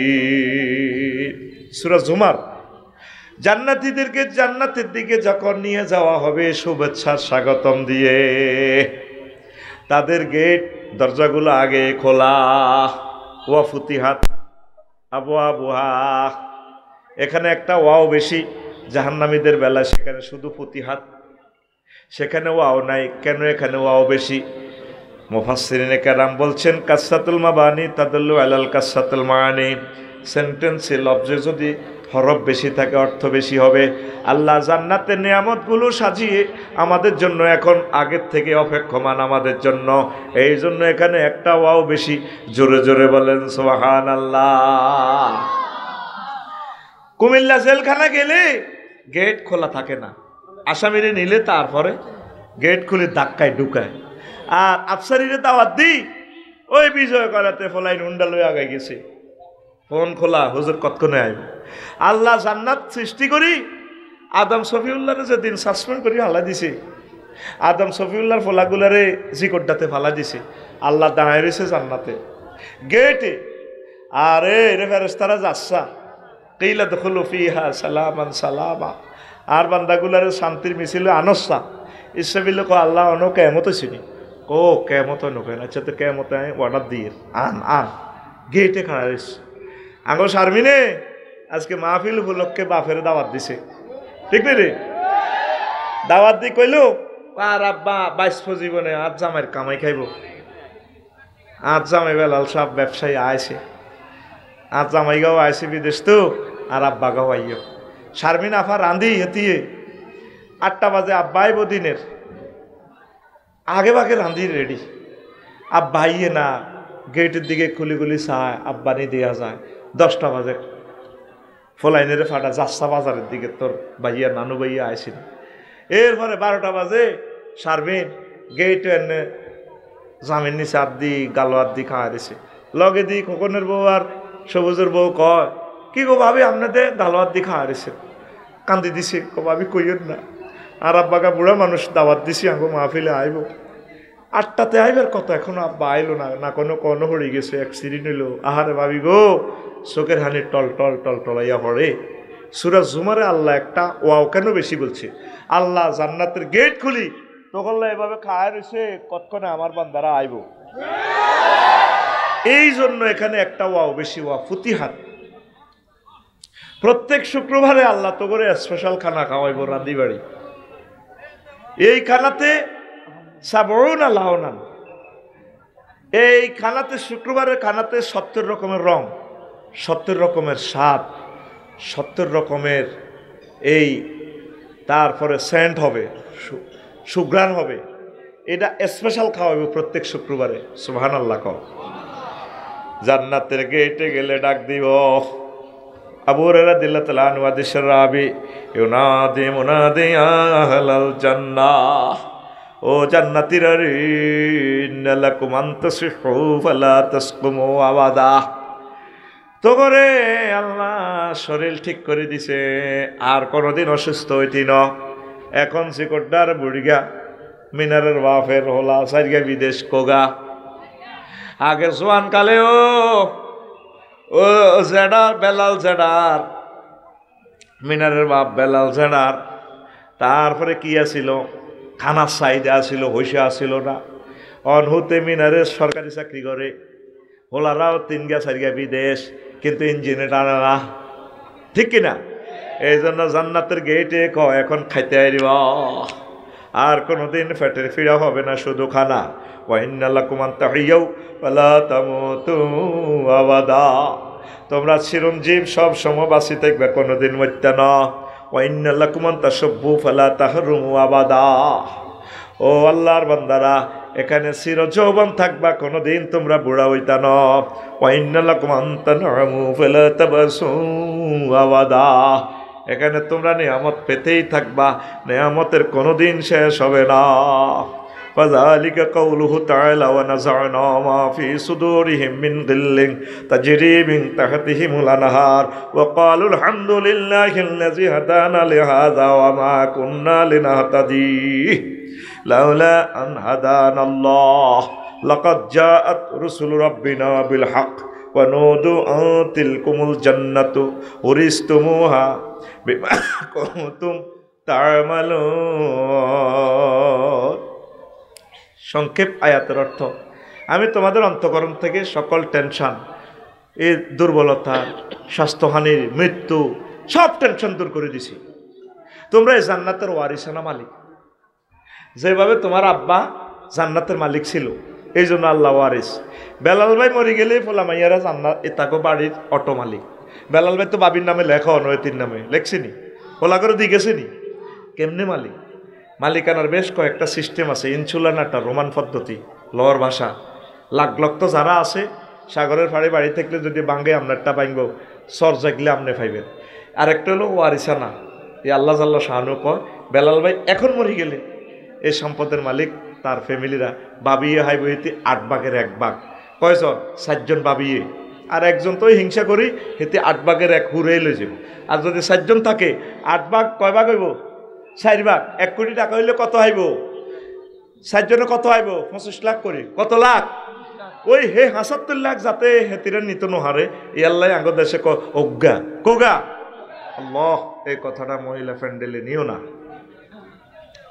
খালিদিন। সূরা জুমার। জান্নাতীদেরকে জান্নাতের দিকে যখন নিয়ে যাওয়া হবে শুভেচ্ছার স্বাগতম দিয়ে তাদের গেট দরজাগুলো আগে খোলা ওয়া ফুতিহাত আবওয়াবুহা এখানে একটা ওয়াও বেশি জাহান্নামীদের বেলা সেখানে শুধু ফুতিহাত সেখানে ওয়াও নাই কেন এখানে ওয়াও বেশি মুফাসসিরিনে কেরাম বলছেন কাসসাতুল মাবানি তাদুল্লু আলাল কাসসাতুল মাআনি সেন্টেন্সে লফজে যদি হরফ বেশি থাকে অর্থ বেশি হবে। আল্লাহ জান্নাতের নিয়ামতগুলো সাজিয়ে আমাদের জন্য এখন আগের থেকে অপেক্ষমান আমাদের জন্য এই জন্য এখানে একটা ওয়াও বেশি জোরে জোরে বলেন সুবহানাল্লাহ। কুমিল্লা জেলখানা গেলে গেট খোলা থাকে না আসামিরে নিলে তারপরে গেট খুলে ধাক্কায় ঢুকায় আর আফসারিরে দাওয়াত দিই ওই বিজয় করাতে ফলাইন হুন্ডা লই আগে গেছে ফোন খোলা হুজুর কতক্ষণে আইব। আল্লাহ জান্নাত সৃষ্টি করি আদম শফিউল্লাহরে যেদিন সাসপেন্ড করি ফালা দিছে আদম শফিউল্লাহর ফলাগুলারে জিকোড্ডাতে ফালা দিছে আল্লাহ দাঁড়ায় রয়েছে জান্নাতে গেটে আরে রে ফেরেশতারা যাচ্ছা কিলা দখুলু ফিহা সালামান সালামা আর বান্দাগুলারে শান্তির মিছিলে আনসা ইসরাফিল কো আল্লাহ অনো কেমত হইছিনি ও কেমত নকেন আচ্ছা তো কেমত অর্ডার দিয়ে আন গেটে খাড়া রয়েছে আঙ্গো শারমিনে আজকে মাহফিল উপলক্ষে বাপের দাওয়াত দিছে ঠিক রে দাওয়াত দি কইলো আর আব্বা 22 জীবনে আজ জামাইয়ের কামাই খাইব আজ জামাই বেলাল সব ব্যবসায়ী আইছে আজ জামাই গাও আইছে বিদেশ তো আর আব্বা গাও আইয় শারমিন আফা রান্ধি হেতিয়ে 8টা বাজে আব্বা আইব দিনের আগে ভাগে রান্ধি রেডি আব্বা আইয়ে না গেটের দিকে খুলি খুলি চায়, আব্বানি দেওয়া যায়। 10টা বাজে ফলাইনের ফাটা যাচ্ছা বাজারের দিকে, তোর ভাইয়া নানু ভাইয়া আইসিন। এরপরে 12টা বাজে সারবেন গেট এনে জামিন নিচে আদি গালো আদি খাওয়া দিছে। লগে দি খোকনের বউ আর সবুজের বউ কয়, কি গো ভাবি আপনাদের গালো আদি খাওয়া দিছে? কান্দি দিছে, ভাবি কইয়েন না, আর আব্বাকা বুড়া মানুষ দাওয়াত দিছি আঙ্গো মাহফিলে আইব। 8টাতে আইবার কত, এখনো আব্বা আইলো না, না কোনো হয়ে গেছে, অ্যাক্সিডেন্ট হইলো। আহারে ভাবি গো, চোখের হানি টল টল টল টলাইয়া পড়ে। সূরা জুমারে আল্লাহ একটা ওয়াও কেন বেশি বলছে, আল্লাহ জান্নাতের গেট খুলি তখন এভাবে খায় রয়েছে, কতক্ষণে আমার বান্দারা আইব। এই জন্য এখানে একটা ওয়াও বেশি, ওয়া ফুতিহাত। প্রত্যেক শুক্রবারে আল্লাহ তো করে স্পেশাল খানা খাওয়াইব রাঁধি বাড়ি। এই খানাতে সাবউনা লাওনান, এই খানাতে শুক্রবারের খানাতে 70 রকমের রং, 70 রকমের স্বাদ, 70 রকমের এই তারপরে সেন্ট হবে, সুঘ্রাণ হবে। এটা স্পেশাল খাওয়াবে প্রত্যেক শুক্রবারে। সুবহানাল্লাহ কও। জান্নাতের গেটে গেলে ডাক দিব। আবু হুরায়রা রাদিয়াল্লাহু তাআলা আনহু হাদিসের রাবি, ইউনাদি মুনাদি আহলাল জান্নাহ, ও জান্নাতীরা রে, ইন্নালাকুম আনতাসিহু ফালা তাসকুমু আবাদা। তো করে আল্লাহ শরীর ঠিক করে দিছে, আর কোনোদিন অসুস্থ হইতি ন। এখন শিকড়ডার বুড়িগা মিনারের বাপের হোলা সাইগা বিদেশ কোগা। আগে জোয়ান কালে ও জেডার বেলাল জেডার, মিনারের বাপ বেলাল জেডার। তারপরে কি আছিল, খানার সাইডে আসিল, হইসে আসিল না। অনহুতে মিনারের সরকারি চাকরি করে, হোলারাও 3 4 বিদেশ, কিন্তু ইঞ্জিনে টানে না, ঠিক কিনা? এই জন্য জান্নাতের গেটে এখন খাইতে আইব, আর কোনোদিন পেটের ফিরা হবে না, শুধু খানা। ওয়াইন্নালাকুম আন তাহিয়াউ ওয়ালা তামুতু আবাদা, তোমরা চিরঞ্জীব সব সময় বাঁচি থাকবে, কোনোদিন মরতে না। ওয়াইন্নালাকুম আন তাশাব্বু ফালা তাহরুমু আবাদা, ও আল্লাহর বান্দারা, এখানে চিরযৌবন থাকবা, কোনোদিন তোমরা বুড়া হইতা না। ওয়াইন্নালাকুম আন তানআমু ফালা তাবাসু আবাদা, এখানে তোমরা নিয়ামত পেতেই থাকবা, নিয়ামতের কোনোদিন শেষ হবে না। ফাযালিকা কাউলুহু তাআলা ওয়া নাযা'না মা ফি সুদুরিহিম মিন গিল্লিন তাজরি মিন তাহতিহিমুল আনহার ওয়া ক্বালু আলহামদুলিল্লাহিল্লাযী হাদানা লিহাযা ওয়া মা কুন্না লিনাহতাদি লাউলা আন হাদানাল্লাহ লাকাদ জাআত রুসুলু রাব্বিনা বিল হক ওয়া নুদু আন তিলকুমুল জান্নাতু উরিসতুমুহা বিমা কুনতুম তা'মালুন। সংক্ষেপ আয়াতের অর্থ, আমি তোমাদের অন্তঃকরণ থেকে সকল টেনশন, এই দুর্বলতা, স্বাস্থ্যহানির, মৃত্যু, সব টেনশন দূর করে দিছি। তোমরা এই জান্নাতের ওয়ারিসানা মালিক। যেভাবে তোমার আব্বা জান্নাতের মালিক ছিল, এই জন্য আল্লাহ ওয়ারিস। বেলাল ভাই মরে গেলে ফোলা মাইয়ারা জান্নাত, এটাকে বাড়ির অটো মালিক। বেলাল ভাই তো বাবির নামে লেখা, নয়তির নামে লেখছিনি, ফোলা করে দিয়ে গেছেনি। কেমনে মালিক? মালিকানার বেশ কয়েকটা সিস্টেম আছে। ইনসুলান একটা রোমান পদ্ধতি, লওয়ার ভাষা। লাখ লক্ষ যারা আছে, সাগরের ফাড়ে বাড়ি থাকলে যদি বাঙ্গে আপনারটা ভাঙব, সর জাগলে আপনি পাইবেন। আরেকটা হলো ওয়ারিসানা, এই আল্লাহ জাল্লা শাহানু কয়, বেলাল ভাই এখন মরে গেলে এই সম্পদের মালিক তার ফ্যামিলিরা বাবিয়ে হাইব হেতে 8 ভাগের 1 ভাগ। কয়জন? 4 জন বাবিয়ে, আর একজন তো হিংসা করি হেতে 8 ভাগের 1 হুড়ে লই যাব। আর যদি 4 জন থাকে, 8 ভাগ কয় ভাগ হইব? 4 ভাগ। 1 কোটি টাকা হইলে কত হইব? 4 জনে কত হইব? 25 লাখ করে। কত লাখ? ওই হে 75 লাখ যাতে হেতিরা নিত নহারে, এই আল্লাহ আঙ্গ দেশে অজ্ঞা কোগা আল্লাহ। এই কথাটা মহিলা ফ্যান্ডেলে নিও না,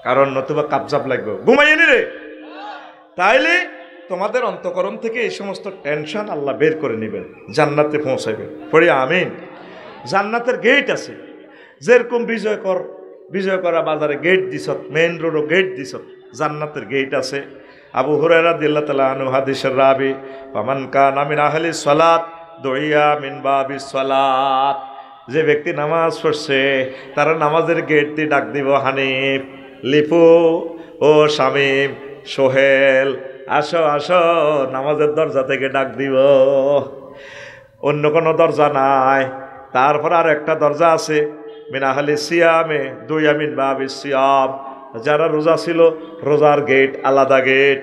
কারণ নতুবা কাবজাব লাগবে, ঘুমাইয়ে নি রে। তাইলে তোমাদের অন্তঃকরণ থেকে এই সমস্ত টেনশন আল্লাহ বের করে নেবেন, জান্নাতে পৌঁছাইবে। পড়ি আমিন। জান্নাতের গেট আছে, যেরকম বিজয় করা বাজারে গেট দিছত, মেইন রোডও গেট দিছত, জান্নাতের গেট আছে। আবু হুরায়রা রাদিয়াল্লাহু তাআলা আনহু হাদিসের রাবি, ফামান কানা মিন আহলি সালাত দুইয়া মিন বাবিস সালাত, যে ব্যক্তি নামাজ পড়ছে তারা নামাজের গেট দিয়ে ডাক দিব, হানিফ, লিপু ও শামিম, সোহেল, আসো আসো নামাজের দরজা থেকে ডাক দিব, অন্য কোনো দরজা নাই। তারপর আর একটা দরজা আছে, মিনাহালি সিয়ামে দুয়ামিন বাবি সিয়াম, যারা রোজা ছিল রোজার গেট আলাদা গেট,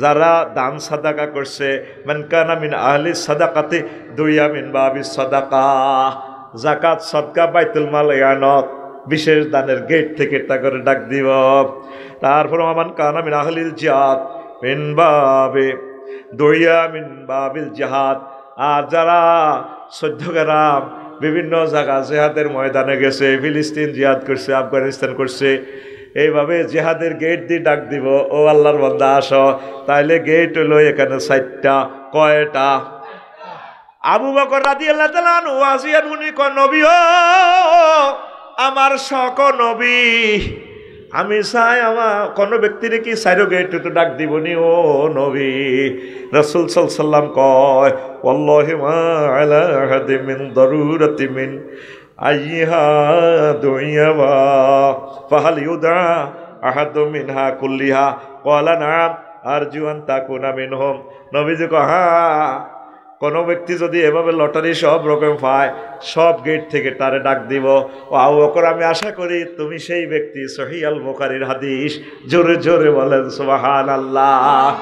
যারা দান সাদাকা করছে মানকানা মিন আহলি সাদাকাতে দুয়ামিন বাবি সাদাকা, জাকাত সদকা বাইতুল মাল ইয়ানত বিশেষ দানের গেট থেকে তা করে ডাক দিব। তারপর আমান কানা মিন আহলিল জিহাদ মিন বাবে দুয়ামিন বাবিল জিহাদ, আর যারা 14 গ্রাম বিভিন্ন জায়গা জেহাদের ময়দানে গেছে, ফিলিস্তিন জিহাদ করছে, আফগানিস্তান করছে, এইভাবে জেহাদের গেট দিয়ে ডাক দিব, ও আল্লাহর বান্দা আসো। তাইলে গেট হলো এখানে 4টা। কয়টা? আবু বকর রাদিয়াল্লাহু তাআলা আনহু ওয়াসিয়াত উনি কোন নবী, ও আমার শক নবী, আমি চাই আমার কোনো ব্যক্তির কি 4 গেট তো ডাক দিবনি ও নবী। রাসূল সাল্লাল্লাহু আলাইহি ওয়াসাল্লাম কয় ওয়াল্লাহি মা আলা আহাদি মিন দারুরাতি মিন আইহা দুইয়া ফাহাল ইউদা আহাদু মিনহা কুল্লিহা ক্বালা নাম আরজু আন তাকুনা মিনহুম। নবীজি কয় হ্যাঁ, কোনো ব্যক্তি যদি এভাবে লটারি সব রকম পায় সব গেট থেকে তারে ডাক দিব। ও আবু বকর আমি আশা করি তুমি সেই ব্যক্তি। সহিহ আল বুখারীর হাদিস, জোরে জোরে বলেন সুবহানাল্লাহ।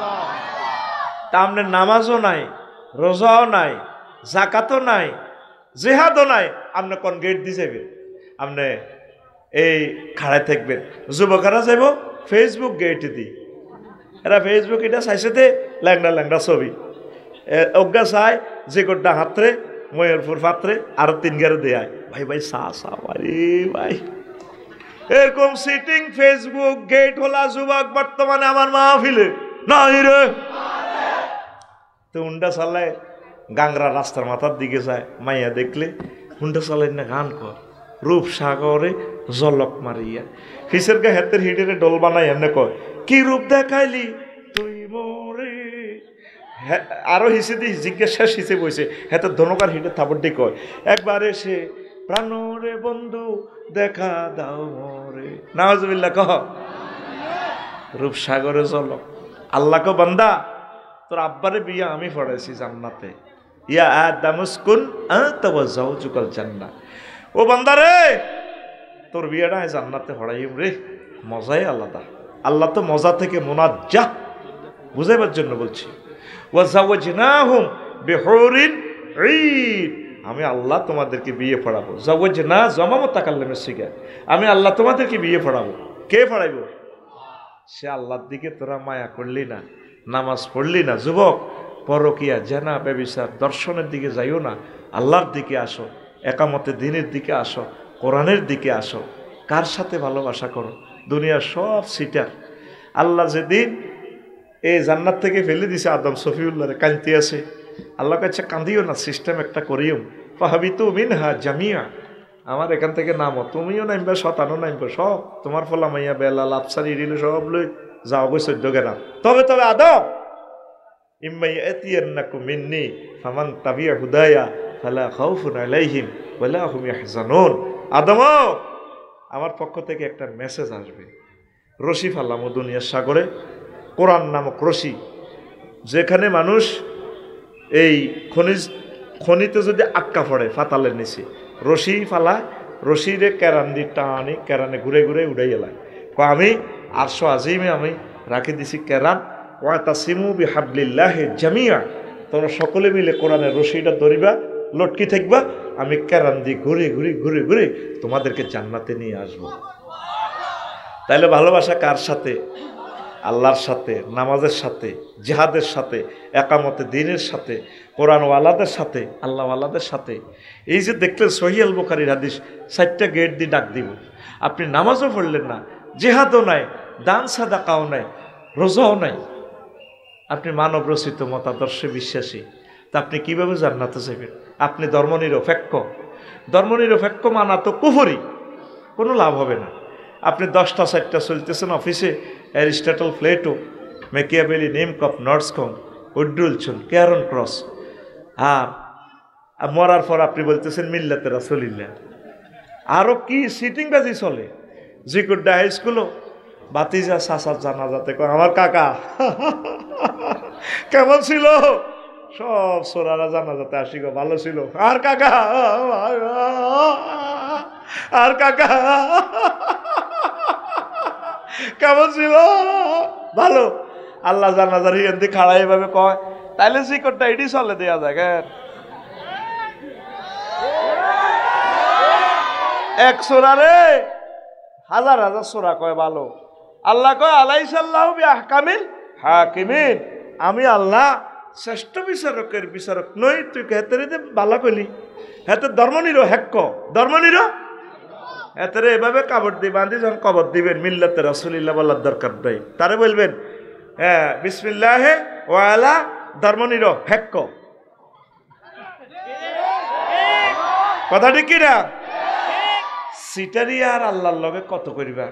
তা আপনার নামাজও নাই, রোজাও নাই, জাকাতও নাই, জিহাদও নাই, আপনি কোন গেট দিয়ে যাবেন? আপনি এই খাড়ায় থাকবেন। যুবকেরা যাইব ফেসবুক গেটে দি, এরা ফেসবুক এটা চাইছে দে ল্যাংড়া ল্যাংড়া ছবি, অজ্ঞা চাই যে গোটা হাতরে ময়ূরপুর পাত্রে আরো 3 গেরে দেয়, ভাই ভাই সা সা ভাই এরকম সিটিং ফেসবুক গেট হলা যুবক বর্তমানে আমার মাহফিলে নাই রে। তো হুন্ডা চালায় গাংরা রাস্তার মাথার দিকে যায়, মাইয়া দেখলে হুন্ডা চালাই না গান কর রূপসাগরে জলক মারিয়া, ফিসের গা হাতের হিডেরে ডোল বানাই এমনি কয় কি রূপ দেখাইলি তুই মোরে। আরো হিসে দি জিজ্ঞাসা হিসে বইছে হাতের ধনকার হিডে থাপড়টি কয় একবার এসে প্রাণরে বন্ধু দেখা দাও মোরে। নাউজুবিল্লাহ কহ। রূপসাগরে জলক। আল্লাহ কো বান্দা তোর আব্বারে বিয়া আমি পড়াইছি জান্নাতে, ইয়া আদামুসকুন আনতা ওয়া যাওজুকাল জান্নাহ। ও বান্দা রে তোর বিয়াটা জান্নাতে পড়াইম রে, মজাই আলাদা। আল্লাহ তো মজা থেকে মুনাজ্জাহ, বুঝাইবার জন্য বলছি। ওয়া যাওয়াজনাহুম বিহুরিন ঈদ, আমি আল্লাহ তোমাদেরকে বিয়ে পড়াবো। যাওয়াজনা জমা মুতাকাল্লিমের সিগা, আমি আল্লাহ তোমাদেরকে বিয়ে পড়াবো। কে পড়াইবো? সে আল্লাহর দিকে তোরা মায়া করলি না, নামাজ পড়লি না, যুবক পরকিয়া জেনা ব্যভিচার দর্শনের দিকে যাইও না, আল্লাহর দিকে আসো, একামতে দিনের দিকে আসো, কোরআনের দিকে আসো। কার সাথে ভালোবাসা করো? দুনিয়ার সব সিটার। আল্লাহ যেদিন এই জান্নাত থেকে ফেলে দিছে আদম সফিউল্লাহরে কাঁদতে আছে, আল্লাহ কাছে কাঁদিও না, সিস্টেম একটা করিও, ফাহাবিতু মিনহা জামিয়া, আমার এখান থেকে নামো, তুমিও নামবে, শতানও নামবে, সব তোমার ফলা মাইয়া বেলাল আফসারি ইরিল সব লই যাও গো 14 গ্রাম। তবে তবে আদম ইম্মা ইয়াতিয়ান্নাকুম মিন্নি ফামান তাবিয়া হুদায়া ফালা খাউফুন আলাইহিম ওয়ালা হুম ইয়াহজানুন। আদম আমার পক্ষ থেকে একটা মেসেজ আসবে, রশি ফালাম দুনিয়ার সাগরে, কোরআন নামক রশি, যেখানে মানুষ এই খনিতে যদি আটকা পড়ে ফাতালের নিচে, রশি ফালা, রশিরে কেরান দিয়ে টানি, কেরানে ঘুরে ঘুরে উড়াই এলায়। আমি আরশো আজিমে আমি রাখি দিছি কেরান, ওয়াতাসিমু বিহাবলিল্লাহি জামিয়া, তোমরা সকলে মিলে কোরআনের রশিটা ধরিবা, লটকি থাকবা, আমি কেরান দিয়ে ঘুরে ঘুরে ঘুরে ঘুরে তোমাদেরকে জান্নাতে নিয়ে আসবো। তাইলে ভালোবাসা কার সাথে? আল্লাহর সাথে, নামাজের সাথে, জিহাদের সাথে, একামতে দিনের সাথে, কোরআনওয়ালাদের সাথে, আল্লাহওয়ালাদের সাথে। এই যে দেখলেন সহিহ আল বুখারীর হাদিস, 4টা গেট দিয়ে ডাক দিব। আপনি নামাজও পড়লেন না, জিহাদও নাই, দান সাদাকাও নাই, রোজাও নাই, আপনি মানব রচিত মতাদর্শে বিশ্বাসী, তা আপনি কিভাবে জান্নাতে যাবেন? আপনি ধর্মনিরপেক্ষ। ধর্মনিরপেক্ষ মানা তো কুফরি, কোনো লাভ হবে না। আপনি 10টা 4টা চলতেছেন অফিসে, অ্যারিস্টটল, প্লেটো, মেকিয়াভেলি, নিমকপ, নর্সকম, উড্রুলচুন, ক্যারন ক্রস, আর মরার পর আপনি বলতেছেন মিল্লাতে রাসূলিল্লাহ। আরও কি সিটিংবাজি চলে। জিকুড্ডা হাই স্কুলও বাতিজা চাচার জানাজাতে কয় আমার কাকা কেমন ছিল, সব সোরারা জানাজাতে আসি গো ভালো ছিল, আর কাকা আর কাকা কেমন ছিল, ভালো। আল্লাহ জানাজার হিন্দি খাড়া এভাবে কয়, তাইলে শিকড়টা এটি চলে দেয়া যায় কেন? এক সোরা রে হাজার হাজার সোরা কয় ভালো। আল্লাহ কয় আলাইসাল্লাহু বিআহকামিল হাকিমিন, আমি আল্লাহ শ্রেষ্ঠ বিচারকের বিচারক নই, তুই হেতেরে বালা কইলি, হেতে ধর্মনির হেক্ক ধর্মনির হেতেরে এভাবে কাবর দিয়ে বাঁধি যখন কবর দিবেন মিল্লাতে রাসূলিল্লাহ বলার দরকার নাই, তারে বলবেন হ্যাঁ বিসমিল্লাহে ওয়ালা ধর্মনির হেক্ক, কথা ঠিক কিনা? সিটারি আর আল্লাহর লগে কত করিবা?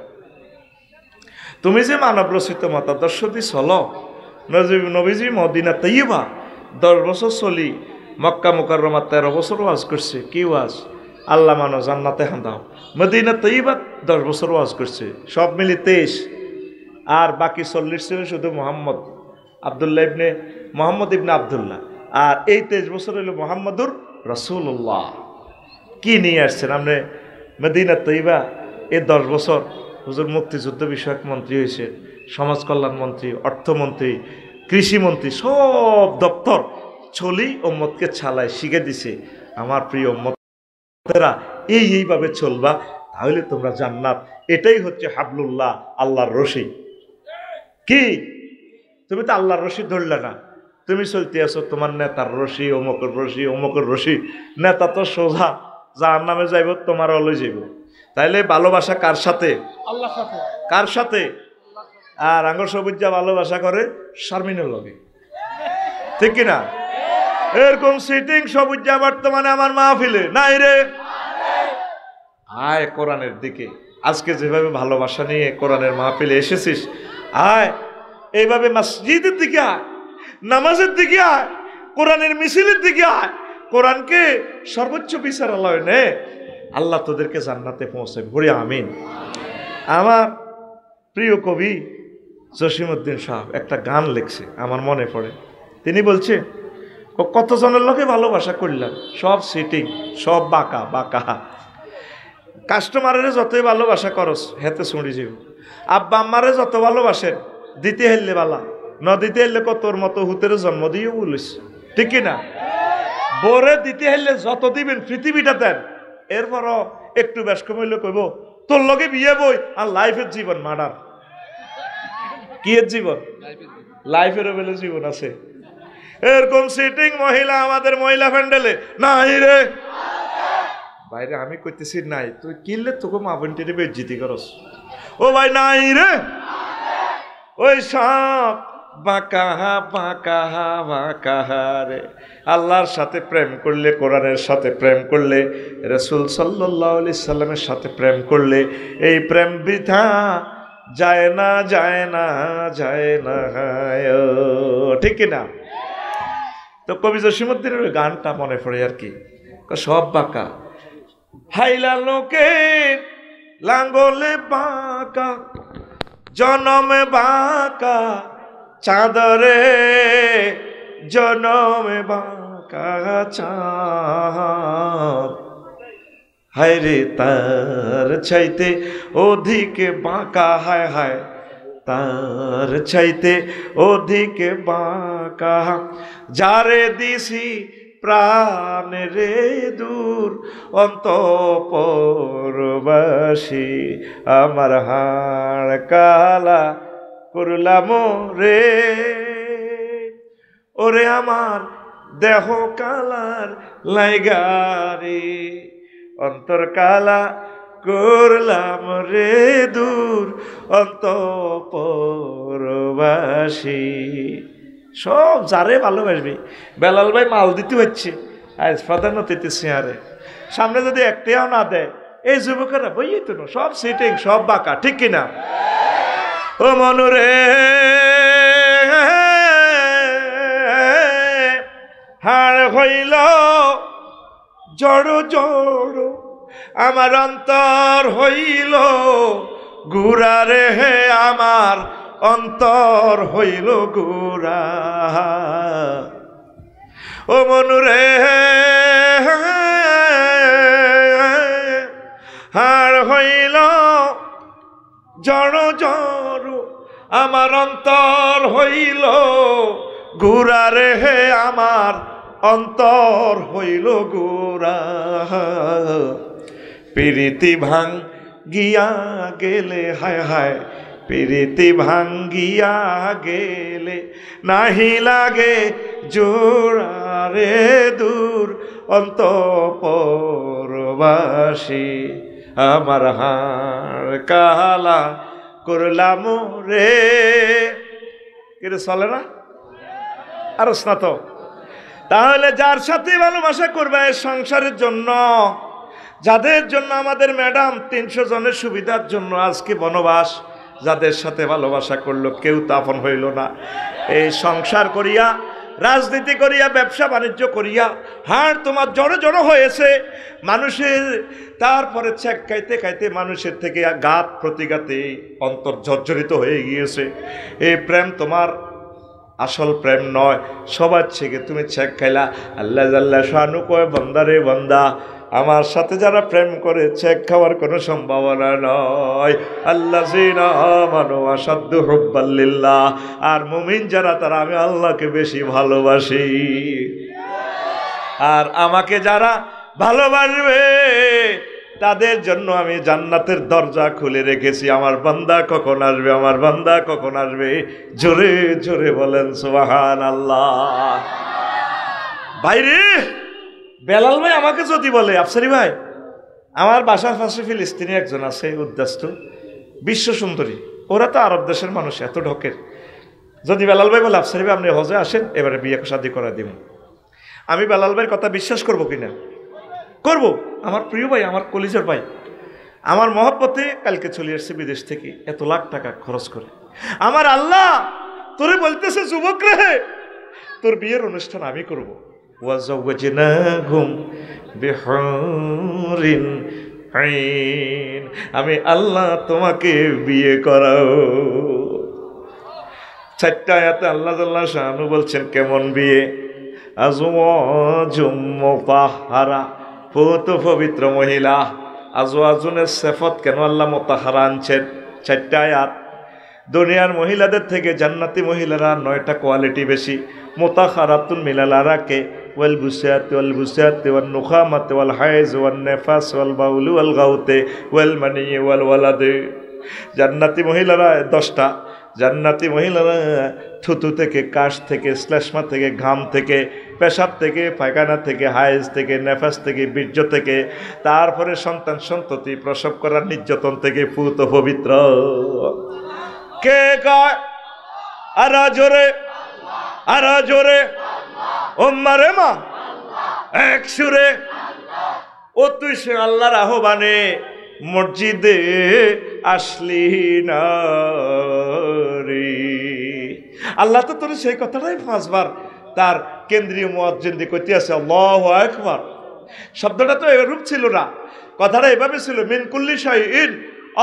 তুমি যে মানব রচিত মতাদর্শ দি চলো, নবীজি মদিনা তৈবা 10 বছর চলি মক্কা মুকাররমা 13 বছর ওয়াজ করছে, কি ওয়াজ? আল্লাহ মানো জান্নাতে হান্দাও। মদিনা তৈবা 10 বছর ওয়াজ করছে, সব মিলি 23, আর বাকি 40 ছিল শুধু মোহাম্মদ মোহাম্মদ ইবনে আবদুল্লাহ, আর এই 23 বছর হইল মোহাম্মদুর রাসূলুল্লাহ। কি নিয়ে আসছেন আপনি মদিনা তৈবা? এই 10 বছর হুজুর মুক্তিযুদ্ধ বিষয়ক মন্ত্রী হয়েছে, সমাজ কল্যাণ মন্ত্রী, অর্থমন্ত্রী, কৃষিমন্ত্রী, সব দপ্তর চলি উম্মতকে ছালায় শিখে দিছে। আমার প্রিয় উম্মতেরা এইভাবে চলবা, তাহলে তোমরা জান্নাত। এটাই হচ্ছে হাবলুল্লাহ, আল্লাহর রশি। কি তুমি তো আল্লাহর রশি ধরলে না, তুমি চলতে আছো তোমার নেতার রশি, অমুকের রশি, অমুকের রশি। নেতা তো সোজা জাহান্নামে যাইব, তোমার অলই যাইব। তাইলে ভালোবাসা কার সাথে? আল্লাহর সাথে। কার সাথে? আর আঙ্গর সবুজা ভালোবাসা করে শারমিনের লগে, ঠিক কিনা? এরকম সিটিং সবুজা বর্তমানে আমার মাহফিলে নাই রে। আয় কোরআনের দিকে, আজকে যেভাবে ভালোবাসা নিয়ে কোরআনের মাহফিলে এসেছিস, আয় এইভাবে মসজিদের দিকে আয়, নামাজের দিকে আয়, কোরআনের মিছিলের দিকে আয়, কোরআনকে সর্বোচ্চ বিচারালয় নে, আল্লাহ তোদেরকে জান্নাতে পৌঁছাবে। বলি আমিন। আমার প্রিয় কবি জসিমউদ্দিন সাহেব একটা গান লিখছে, আমার মনে পড়ে। তিনি বলছে কতজনের লোকে ভালোবাসা করলাম, সব সিটিং, সব বাঁকা বাঁকা। কাস্টমারের যতই ভালোবাসা করস হেতে শুনি যাব। আব্বা আম্মারে যত ভালোবাসেন দিতে হেললে বালা, ন দিতে হেললে কতর মতো হুতের জন্ম দিয়েও বলিস, ঠিক কিনা? বোরে দিতে হেললে যত দিবেন পৃথিবীটা দেন, এরপরও একটু বেশ কমাইলে কইব তোর লগে বিয়ে বই আর লাইফের জীবন মার্ডার। কি এর জীবন? লাইফেরও বেলে জীবন আছে। এরকম সিটিং মহিলা আমাদের মহিলা প্যান্ডেলে নাই রে বাইরে। আমি কইতেছি নাই, তুই কিনলে তোকে মা বোনটিরে বেজ্জিতি করস। ও ভাই নাই রে, ওই সব বাঁকা বাঁকা বাঁকা রে। আল্লাহর সাথে প্রেম করলে, কোরআনের সাথে প্রেম করলে, রাসূল সাল্লাল্লাহু আলাইহি সাল্লামের সাথে প্রেম করলে এই প্রেম বৃথা যায় না, যায় না, যায় না, ঠিক না? তো কবি জসিমউদ্দিনের ওই গানটা মনে পড়ে আর কি, সব বাঁকা হাইলা লোকে লাঙ্গলে বাঁকা, জনমে বাঁকা চাঁদরে, জনমে বাঁকা চাঁদ, হায় রে তার চাইতে অধিক বাঁকা, হায় হায় তার চাইতে অধিক বাঁকা, যারে দিছি প্রাণ রে দূর অন্তঃপুরবাসী, আমার হাড় কালা করলাম রে, ওরে আমার দেহ কালার লাইগারে, অন্তর কালা করলাম রে দূর অন্তঃপুরবাসী। সব যারে ভালোবাসবি। বেলাল ভাই মাল দিতে হচ্ছে আজ প্রধান অতিথি চেয়ারে, সামনে যদি একটাও না দেয় এই যুবকেরা বইই তো সব সিটিং, সব বাঁকা, ঠিক কিনা? ও মনুরে হাড় হইল জড় জড়, আমার অন্তর হইল গুড়া রে হে আমার অন্তর হইল গুড়া ও মনুরে হাড় হইল জড় জড় আমার অন্তর হইল গুড়া রে হে আমার অন্তর হইল গুড়া প্রীতি ভাঙ্গিয়া গেলে হায় হায় প্রীতি ভাঙ্গিয়া গেলে নাহি লাগে জোড়া রে দূর অন্তঃপুরবাসী আমার হাড় কালা করলাম রে কিন্তু চলে না আরো স্নাত তাহলে যার সাথে ভালোবাসা করবে সংসারের জন্য যাদের জন্য আমাদের ম্যাডাম 300 জনের সুবিধার জন্য আজকে বনবাস যাদের সাথে ভালোবাসা করলো কেউ তো আপন হইল না এই সংসার করিয়া রাজনীতি করিয়া ব্যবসা বাণিজ্য করিয়া হাড় তোমার জড়ো জড়ো হয়েছে মানুষের তারপরে চেক খাইতে খাইতে মানুষের থেকে ঘাত প্রতিঘাতে অন্তর জর্জরিত হয়ে গিয়েছে এই প্রেম তোমার আসল প্রেম নয় সবার থেকে তুমি চেক খাইলা আল্লাহ জাল্লা শানু কয় বান্দা রে বান্দা আমার সাথে যারা প্রেম করে চেক খাওয়ার কোনো সম্ভাবনা নয় আল্লাযিনা আমানু আশাদ্দু হুব্বাল লিল্লাহ আর মুমিন যারা তারা আমি আল্লাহকে বেশি ভালোবাসি আর আমাকে যারা ভালোবাসবে তাদের জন্য আমি জান্নাতের দরজা খুলে রেখেছি আমার বান্দা কখন আসবে আমার বান্দা কখন আসবে জোরে জোরে বলেন সুবহানাল্লাহ ভাইরে বেলাল ভাই আমাকে যদি বলে আফসারি ভাই আমার বাসার পাশে ফিলিস্তিনি একজন আছে উদ্দাস্ত বিশ্ব সুন্দরী ওরা তো আরব দেশের মানুষ এত ঢকের যদি বেলাল ভাই বলে আফসারি ভাই আপনি হজে আসেন এবারে বিয়ে শাদী করা দিব আমি বেলাল ভাইয়ের কথা বিশ্বাস করব কিনা করব আমার প্রিয় ভাই আমার কলিজার ভাই আমার মহব্বতে কালকে চলে আসছে বিদেশ থেকে এত লাখ টাকা খরচ করে আমার আল্লাহ তোরে বলতেছে যুবক রে তোর বিয়ের অনুষ্ঠান আমি করব ওয়াজাওয়াজনাহুম বিহুরিন আইন আমি আল্লাহ তোমাকে বিয়ে করাও চারটা আয়াতে আল্লাহ জাল্লা শানু বলছেন কেমন বিয়ে আজওয়াজুম মুতাহহারা পুত পবিত্র মহিলা আজওয়াজুনের সিফাত কেন আল্লাহ মুতাহহারা আনছেন চারটা আয়াত দুনিয়ার মহিলাদের থেকে জান্নাতি মহিলারা 9টা কোয়ালিটি বেশি মুতাহহারাতুন মিনাল আরাকে ওয়াল বুসাত ওয়াল বুসাত ওয়ান নুখামাত ওয়াল হাইজ ওয়ান নিফাস ওয়াল বাউল ওয়াল গাউতে ওয়াল মানি ওয়াল ওয়ালাদ জান্নাতি মহিলারা 10টা জান্নাতি মহিলারা থুতু থেকে কাশ থেকে শ্লেষ্মা থেকে ঘাম থেকে পেশাব থেকে পায়খানা থেকে হাইজ থেকে নেফাস থেকে বীর্য থেকে তারপরে সন্তান সন্ততি প্রসব করার নির্যাতন থেকে পুত পবিত্র কে কয় আর জোরে ওম্মারে মা এক সুরে ও তুই সে আল্লাহর আহ্বানে মসজিদে আসলি না রে আল্লাহ তো তোর সেই কথাটাই 5 বার তার কেন্দ্রীয় মুয়াজ্জিন দিয়ে কইতে আছে আল্লাহু আকবার শব্দটা তো এরূপ ছিল না কথাটা এভাবে ছিল মিন কুল্লি শাইইন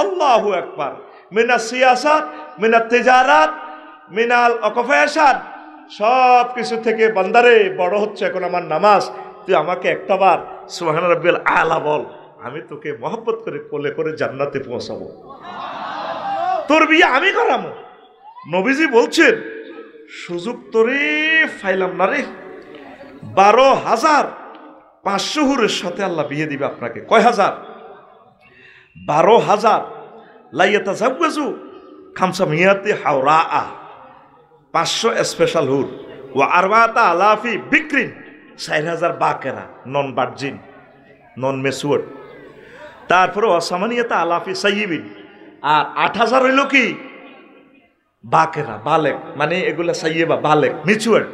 আল্লাহু আকবার মিনাস সিয়াসাত মিনাত তিজারাত মিনাল অকফায়াসাত সব কিছু থেকে বান্দারে বড় হচ্ছে এখন আমার নামাজ তুই আমাকে একটা বার সুবহান রাব্বিল আলা বল আমি তোকে মহব্বত করে কোলে করে জান্নাতে পৌঁছাবো তোর বিয়ে আমি করাবো নবীজি বলছেন সুযোগ তোরে ফাইলাম না রে 12,500 হুরের সাথে আল্লাহ বিয়ে দিবে আপনাকে কয় হাজার 12,000 লাইয়াতা জাওয়াজু খামসা মিয়াতে হাওরা 500 স্পেশাল হুর ও আরবাতা আলাফি বিক্রিন 4,000 বাকেরা নন ভার্জিন নন মেচুয়ার্ড তারপরে অসামানিয়াতা আলাফি সাইয়িবিন আর 8,000 হইল কি বাকেরা বালেক মানে এগুলা সাইয়েবা বালেক মেচুয়ার্ড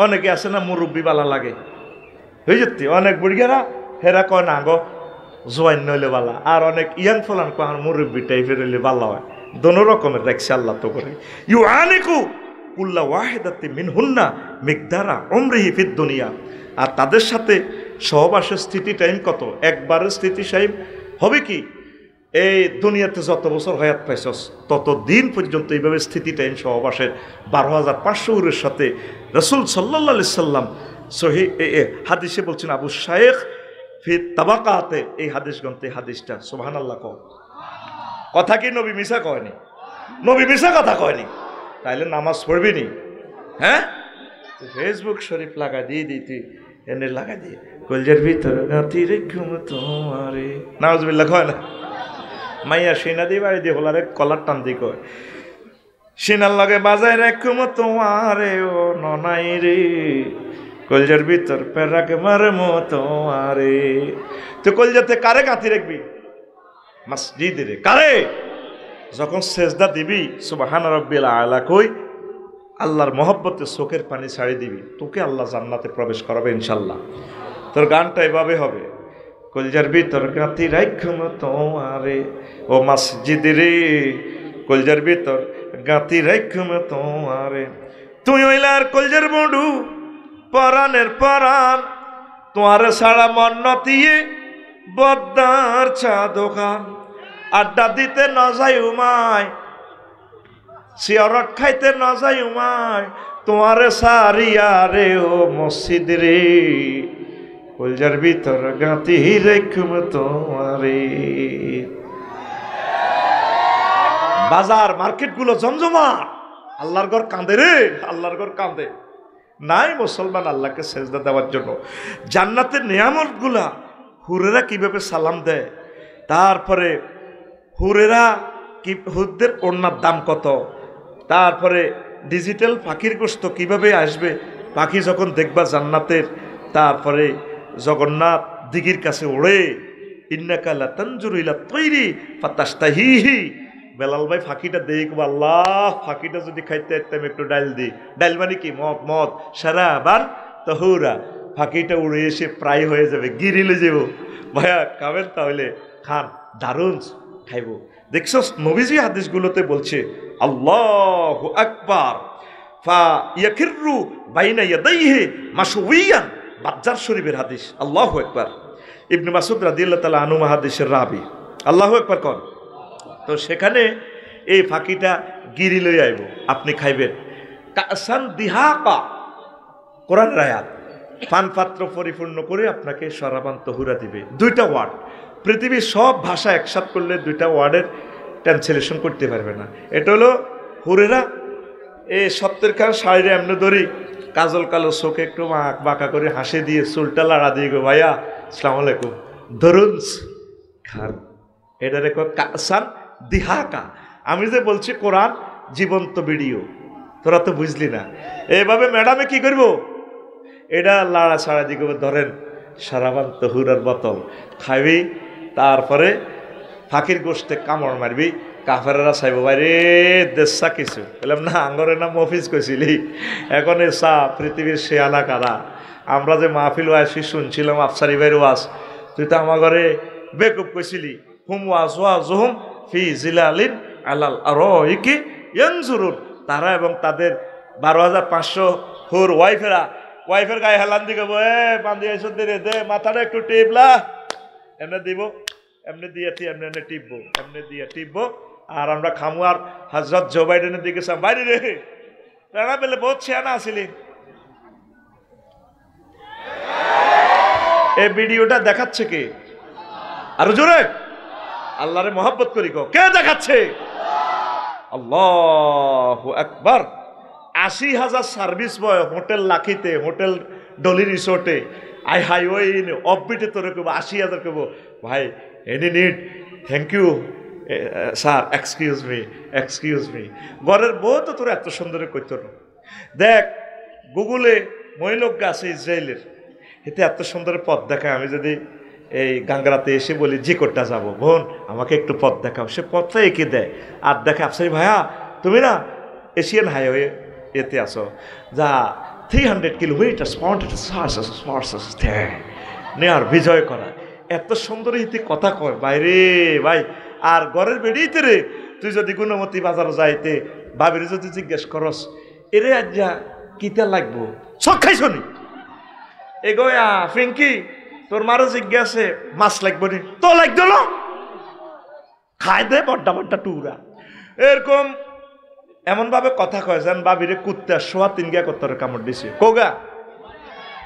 অনেকে আছে না মুরব্বী বালা লাগে হয়ে যেতে অনেক বুড়িয়ারা হেরা কয় না গো জোয়ান নইলে বালা আর অনেক ইয়াং ফলান কয় আর মুরব্বী টাইপের হইলে বালা হয় দোনো রকমের রাখছে আল্লাহ তো করে ইউ আনিকু কুল্লা ওয়াহিদাতি মিনহুন্না মিকদারা উমরিহি ফিদ দুনিয়া আর তাদের সাথে সহবাসের স্থিতি টাইম কত একবারের স্থিতি সাহেব হবে কি এই দুনিয়াতে যত বছর হায়াত পাইছস ততদিন পর্যন্ত এইভাবে স্থিতিটাইম সহবাসের 12,500 সাথে রসুল সাল্লাল্লাহু আলাইহি সাল্লাম সহি হাদিসে বলছেন, আবু শাইখ ফি তাবাকাতে, এই হাদিস গ্রন্থে হাদিসটা সুবহানাল্লাহ কও। কথা কি নবী মিশা কয়নি? নবী মিশা কথা কয়নি। তাইলে নামাজ পড়বি নি? হ্যাঁ, ফেসবুক শরীফ লাগা দিয়ে দিতি এনে লাগা দিয়ে কলজের ভিতর গাতি রে ঘুম তোমারে নাউজুবিল্লাহ কয় না? মাইয়া সিনা দিয়ে বাড়ি দিয়ে হলারে কলার টান দি কয়, সিনার লগে বাজায় রাখুম তোমারে ও ননাই রে, কলজের ভিতর পেরাকে মারমো তোমারে। তো কলজাতে কারে গাতি রাখবি? মসজিদে রে। কারে? যখন সেজদা দিবি সুবহান রাব্বিল আলা কই আল্লাহর মহব্বতে চোখের পানি ছাড়ি দিবি, তোকে আল্লাহ জান্নাতে প্রবেশ করাবে ইনশাল্লাহ। তোর গানটা এভাবে হবে, কলজার ভিতর গাঁথি রাখুম তোমারে ও মসজিদে রে, কলজার ভিতর গাঁথি রাখুম তোমারে। তুই হইলার কলজার বন্ধু পরাণের পরাণ, তোমার সারা মন নতিয়ে বদ্দার চা দোকান, আড্ডা দিতে ন যাই উমায়, সিয়ারত খাইতে ন যাই উমায়, তোমারে সারিয়া রে ও মসজিদ রে, কলজার ভিতর গাঁথি রেখুম তোমারে। বাজার মার্কেট গুলো জমজমাট, আল্লাহর ঘর কাঁদে রে, আল্লাহর ঘর কাঁদে। নাই মুসলমান আল্লাহকে সেজদা দেওয়ার জন্য। জান্নাতের নিয়ামত গুলা হুরেরা কিভাবে সালাম দেয়, তারপরে হুরেরা কি, হুরদের ওড়নার দাম কত, তারপরে ডিজিটাল পাখির গোস্ত কিভাবে আসবে, পাখি যখন দেখবা জান্নাতের, তারপরে জগন্নাথ দিঘির কাছে ওড়ে, ইন্নাকা লাতানজুরু ইলা তৈরি ফাতাস্তাহিহি। বেলাল ভাই ফাঁকিটা দেখবো, আল্লাহ ফাঁকিটা যদি খাইতে একদম একটু ডাইল দিই, ডাইল মানে কি মদ, মদ সারা বার তহুরা, ফাঁকিটা উড়ে এসে প্রায় হয়ে যাবে, গিরিলে যাব। ভাইয়া খাবেন? তাহলে খান, দারুণ খাইব। দেখছো নবীজি হাদিসগুলোতে বলছে আল্লাহু আকবার ফা ইয়াকিরু বাইনা ইয়াদাইহি মাশউইয়ান, বাজ্জার শরীফের হাদিস। আল্লাহু আকবার। ইবনে মাসউদ রাদিয়াল্লাহু তাআলা আনহু হাদিসের রাবি। আল্লাহু আকবার কোন। তো সেখানে এই ফাঁকিটা গিরি লই আইব, আপনি খাইবেন। কাসান দিহাকা, কোরআন আয়াত, পান পাত্র পরিপূর্ণ করে আপনাকে শরাবান তহুরা দিবে। দুইটা ওয়ার্ড, পৃথিবীর সব ভাষা একসাথ করলে দুইটা ওয়ার্ডের ট্রান্সলেশন করতে পারবে না। এটা হলো হুরেরা এই সত্যের খান শাড়িরে এমনি ধরি, কাজল কালো চোখে একটু বাঁকা করে হাসি দিয়ে চুলটা লাড়া দিয়ে গো, ভাইয়া আসসালামু আলাইকুম, ধরুন খান। এটা রেখো কাসান দিহাকা। আমি যে বলছি কোরআন জীবন্ত ভিডিও, তোরা তো বুঝলি না। এইভাবে ম্যাডামে কি করব, এটা লাড়া ছাড়া দিকে ধরেন সারাবান তহুরার বোতল খাইবি, তারপরে ফাঁকির গোষ্ঠে কামড় মারবি, কাফেরা চাইব বাইরে দেশা কিছু বললাম না, আঙ্গরের নাম মফিজ কইছিলি, এখন এ চা পৃথিবীর শেয়ালা কারা। আমরা যে মাহফিল ওয়াসি শুনছিলাম আফসারি ভাইয়ের ওয়াজ, তুই তো আমার ঘরে বেকুব কইছিলি, হুম ওয়াজ ওয়াজহুম ফি জিলালিন আলাল আরাইকি ইয়ানজুরুন। তারা এবং তাদের 12,500 হুর ওয়াইফের গায়ে হেলান দিকে বান্ধি আইসো দে মাথাটা একটু টিপলা, এমনি দিব, এমনি দিয়েছি, এমনি এমনি টিপবো, এমনি দিয়ে টিপবো, আর আমরা খামু। আর হযরত জো বাইডেনের দিকে বাইরে রে রানা পেলে বহুত ছেয়ানা আসিলি। এই ভিডিওটা দেখাচ্ছে কে? আরো জোরে আল্লাহরে মহব্বত করি গো, কে দেখাচ্ছে? আল্লাহু আকবার। 80,000 সার্ভিস বয় হোটেল লাখিতে, হোটেল ডলি রিসোর্টে, আই হাইওয়ে ইন অফবিটে তোরে কেবো 80,000 কেবো, ভাই any need, thank you sir, excuse me. ঘরের বউ তো তোর এত সুন্দর করতো না। দেখ গুগলে মহিলোক আছে ইসরায়েলের, এতে এত সুন্দর পথ দেখায়। আমি যদি এই গাঙ্গারাতে এসে বলি যে কোটটা যাবো, বোন আমাকে একটু পথ দেখাও, সে পথটা এঁকে দেয় আর দেখে আফসারি ভাইয়া তুমি না এশিয়ান হাইওয়ে এতে আসো, যা 300 কিলোমিটার নেয়ার বিজয় করা। এত সুন্দর ইতি কথা কয় বাইরে ভাই। আর ঘরের বেরিয়েতে রে, তুই যদি গুণমতী বাজার যাইতে ভাবির যদি জিজ্ঞেস করস এরে আজ যা কিতা লাগবো, সব খাইছনি এগোয়া ফিঙ্কি তোর মারো জিজ্ঞাসে মাছ লাগবো নি, তো লাগতো না খায় দেয় বড্ডা বড্ডা টুরা। এরকম এমনভাবে কথা কয় যেন বাবিরে কুত্তা সোয়া তিন গা করতে কামড় দিছে। কোগা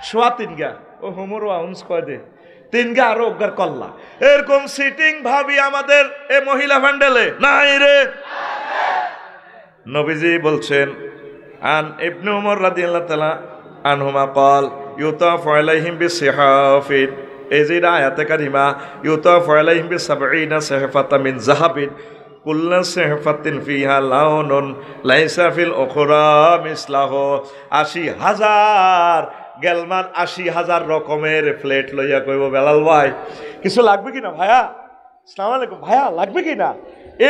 সোয়া তিন গা, ও হোমর আউন্স কয় দে তিন গা আরো অজ্ঞার কল্লা। এরকম সিটিং ভাবি আমাদের এ মহিলা প্যান্ডেলে নাই রে। নবীজি বলছেন আন ইবনে উমর রাদিয়াল্লাহু তাআলা আনহুমা قال يطاف عليهم بصحاف এই আয়াতে কারিমা يطاف عليهم ب70 صحفة من ذهب كل صحفة فيها لون ليس في الأخرى مثله। 80,000 গেলমান 80,000 রকমের প্লেট লইয়া কইব বেলাল ভাই কিছু লাগবে কিনা ভাইয়া, আসসালামু আলাইকুম ভাইয়া লাগবে কিনা।